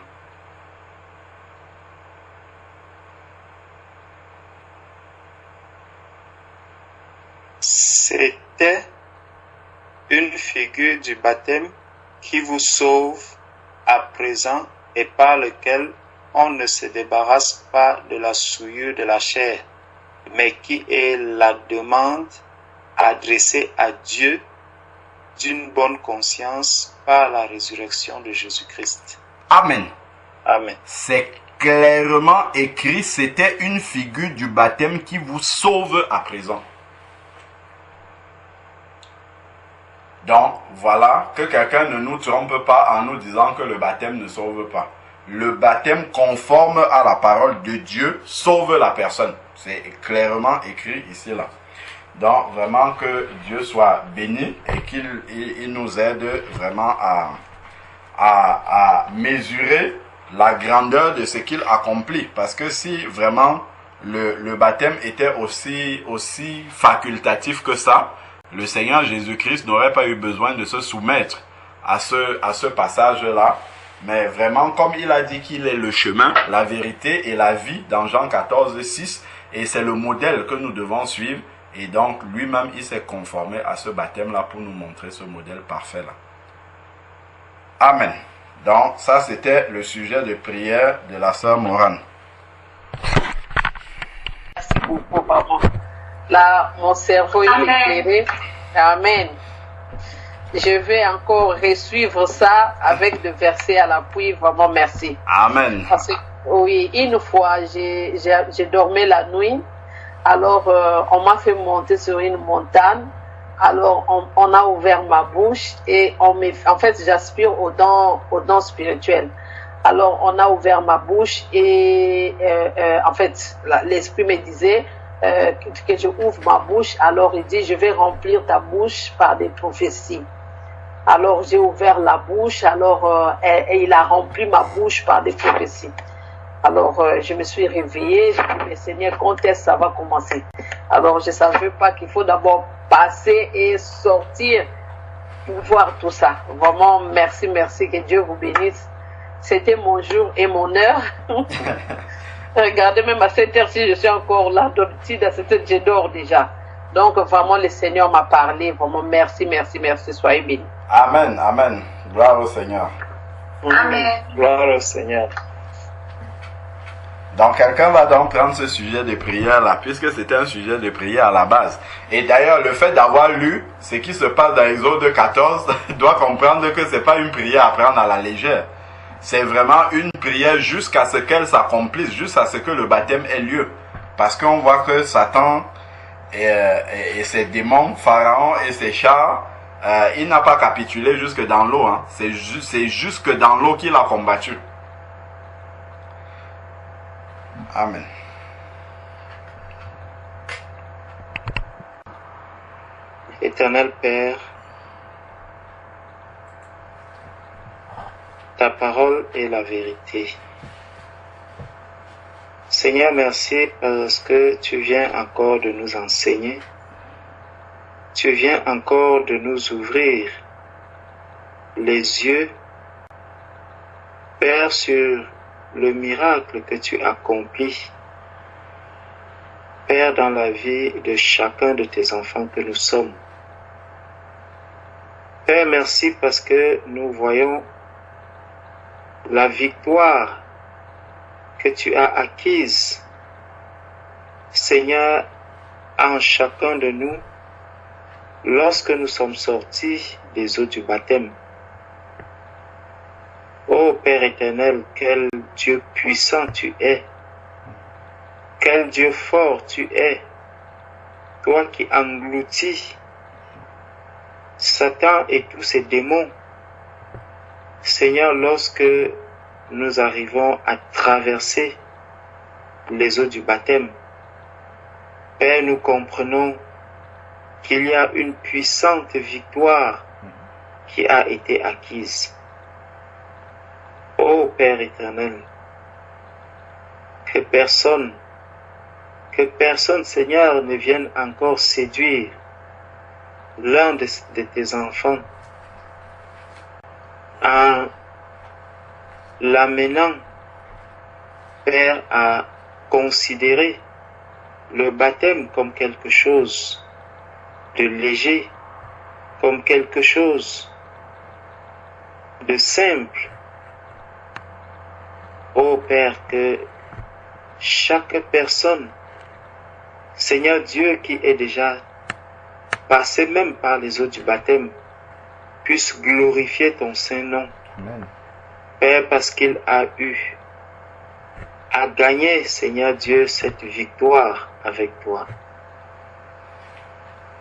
C'était une figure du baptême qui vous sauve à présent et par lequel on ne se débarrasse pas de la souillure de la chair, mais qui est la demande adressée à Dieu d'une bonne conscience par la résurrection de Jésus-Christ. Amen. Amen. C'est clairement écrit, c'était une figure du baptême qui vous sauve à présent. Donc, voilà, que quelqu'un ne nous trompe pas en nous disant que le baptême ne sauve pas. Le baptême conforme à la parole de Dieu sauve la personne. C'est clairement écrit ici, là. Donc, vraiment que Dieu soit béni et qu'il nous aide vraiment à mesurer la grandeur de ce qu'il accomplit. Parce que si vraiment le baptême était aussi facultatif que ça, le Seigneur Jésus-Christ n'aurait pas eu besoin de se soumettre à ce passage-là. Mais vraiment, comme il a dit qu'il est le chemin, la vérité et la vie dans Jean 14, 6, et c'est le modèle que nous devons suivre. Et donc, lui-même, il s'est conformé à ce baptême-là pour nous montrer ce modèle parfait-là. Amen. Donc, ça, c'était le sujet de prière de la sœur Morane. Merci beaucoup, papa. Là, mon cerveau est éclairé. Amen. Je vais encore resuivre ça avec le verset à l'appui. Vraiment, merci. Amen. Parce que, oui, une fois, j'ai dormi la nuit. Alors, on m'a fait monter sur une montagne. Alors, on a ouvert ma bouche et en fait, j'aspire aux dons spirituels. Alors, on a ouvert ma bouche et en fait, l'esprit me disait que je ouvre ma bouche. Alors, il dit, je vais remplir ta bouche par des prophéties. Alors, j'ai ouvert la bouche. Alors, et il a rempli ma bouche par des prophéties. Alors, je me suis réveillée, j'ai dit, mais Seigneur, quand est-ce que ça va commencer? Alors, je ne savais pas qu'il faut d'abord passer et sortir pour voir tout ça. Vraiment, merci, que Dieu vous bénisse. C'était mon jour et mon heure. Regardez, même à cette heure-ci, je suis encore là, d'habitude, à cette heure, je dors déjà. Donc, vraiment, le Seigneur m'a parlé. Vraiment, merci, soyez bénis. Amen, amen. Gloire au Seigneur. Amen. Gloire au Seigneur. Donc, quelqu'un va donc prendre ce sujet de prière là, puisque c'était un sujet de prière à la base. Et d'ailleurs, le fait d'avoir lu ce qui se passe dans Exode 14, doit comprendre que c'est pas une prière à prendre à la légère. C'est vraiment une prière jusqu'à ce qu'elle s'accomplisse, jusqu'à ce que le baptême ait lieu. Parce qu'on voit que Satan et ses démons, Pharaon et ses chars, il n'a pas capitulé jusque dans l'eau. Hein. C'est jusque dans l'eau qu'il a combattu. Amen. Éternel Père, ta parole est la vérité. Seigneur, merci parce que tu viens encore de nous enseigner. Tu viens encore de nous ouvrir les yeux, Père, sur le miracle que tu accomplis, Père, dans la vie de chacun de tes enfants que nous sommes. Père, merci parce que nous voyons la victoire que tu as acquise, Seigneur, en chacun de nous, lorsque nous sommes sortis des eaux du baptême. Ô Père éternel, quel Dieu puissant tu es, quel Dieu fort tu es, toi qui engloutis Satan et tous ses démons. Seigneur, lorsque nous arrivons à traverser les eaux du baptême, Père, nous comprenons qu'il y a une puissante victoire qui a été acquise. Ô Père éternel, que personne, Seigneur, ne vienne encore séduire l'un de tes enfants en l'amenant, Père, à considérer le baptême comme quelque chose de léger, comme quelque chose de simple. Ô Père, que chaque personne, Seigneur Dieu, qui est déjà passé même par les eaux du baptême, puisse glorifier ton Saint-Nom. Amen. Père, parce qu'il a eu à gagner, Seigneur Dieu, cette victoire avec toi.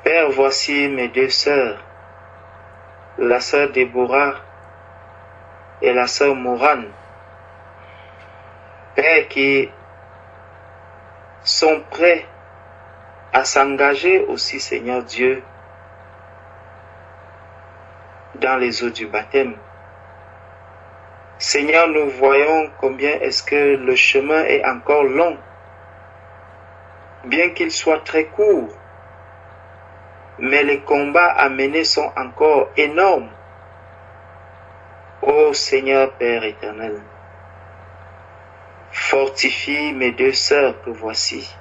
Père, voici mes deux sœurs, la sœur Déborah et la sœur Morane. Père, qui sont prêts à s'engager aussi, Seigneur Dieu, dans les eaux du baptême. Seigneur, nous voyons combien est-ce que le chemin est encore long, bien qu'il soit très court, mais les combats à mener sont encore énormes. Ô Seigneur Père éternel, fortifie mes deux sœurs que voici.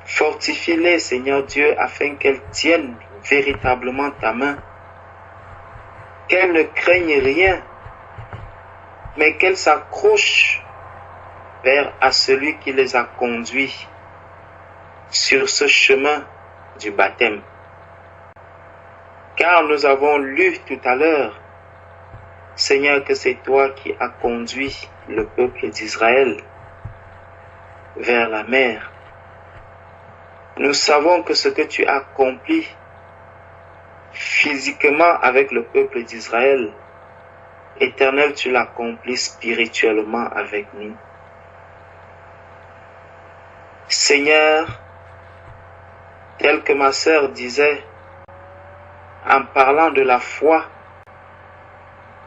Fortifie-les, Seigneur Dieu, afin qu'elles tiennent véritablement ta main, qu'elles ne craignent rien, mais qu'elles s'accrochent, Père, à celui qui les a conduits sur ce chemin du baptême. Car nous avons lu tout à l'heure, Seigneur, que c'est toi qui as conduit le peuple d'Israël vers la mer. Nous savons que ce que tu as accompli physiquement avec le peuple d'Israël, Éternel, tu l'accomplis spirituellement avec nous. Seigneur, tel que ma sœur disait, en parlant de la foi,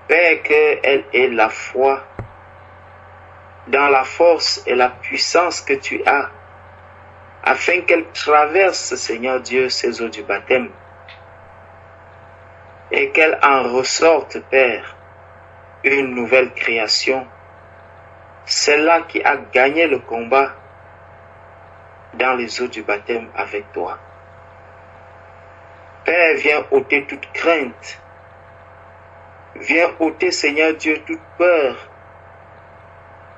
Père, qu'elle ait la foi dans la force et la puissance que tu as, afin qu'elle traverse, Seigneur Dieu, ces eaux du baptême, et qu'elle en ressorte, Père, une nouvelle création, celle-là qui a gagné le combat dans les eaux du baptême avec toi. Père, viens ôter toute crainte, viens ôter, Seigneur Dieu, toute peur,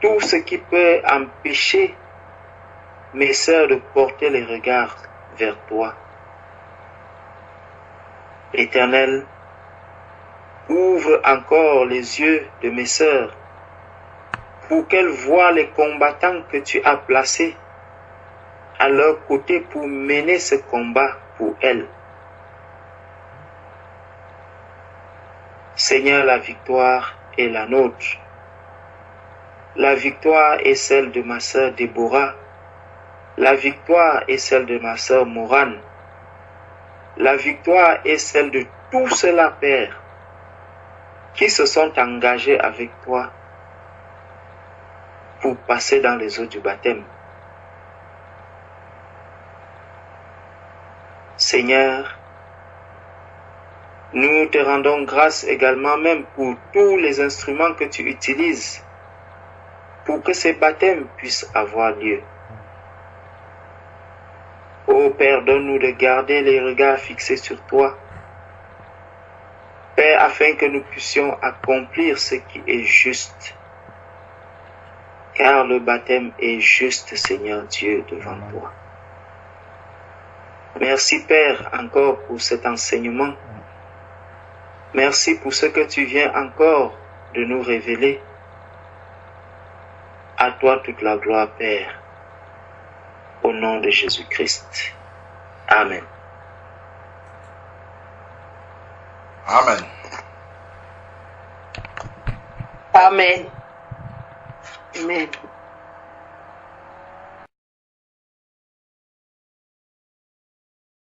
tout ce qui peut empêcher mes sœurs de porter les regards vers toi. Éternel, ouvre encore les yeux de mes sœurs pour qu'elles voient les combattants que tu as placés à leur côté pour mener ce combat pour elles. Seigneur, la victoire est la nôtre. La victoire est celle de ma sœur Déborah. La victoire est celle de ma sœur Morane. La victoire est celle de tous ceux-là, Père, qui se sont engagés avec toi pour passer dans les eaux du baptême. Seigneur, nous te rendons grâce également même pour tous les instruments que tu utilises pour que ces baptêmes puissent avoir lieu. Ô Père, donne-nous de garder les regards fixés sur toi, Père, afin que nous puissions accomplir ce qui est juste. Car le baptême est juste, Seigneur Dieu, devant toi. Merci, Père, encore pour cet enseignement. Merci pour ce que tu viens encore de nous révéler. À toi toute la gloire, Père. Au nom de Jésus-Christ. Amen. Amen. Amen. Amen.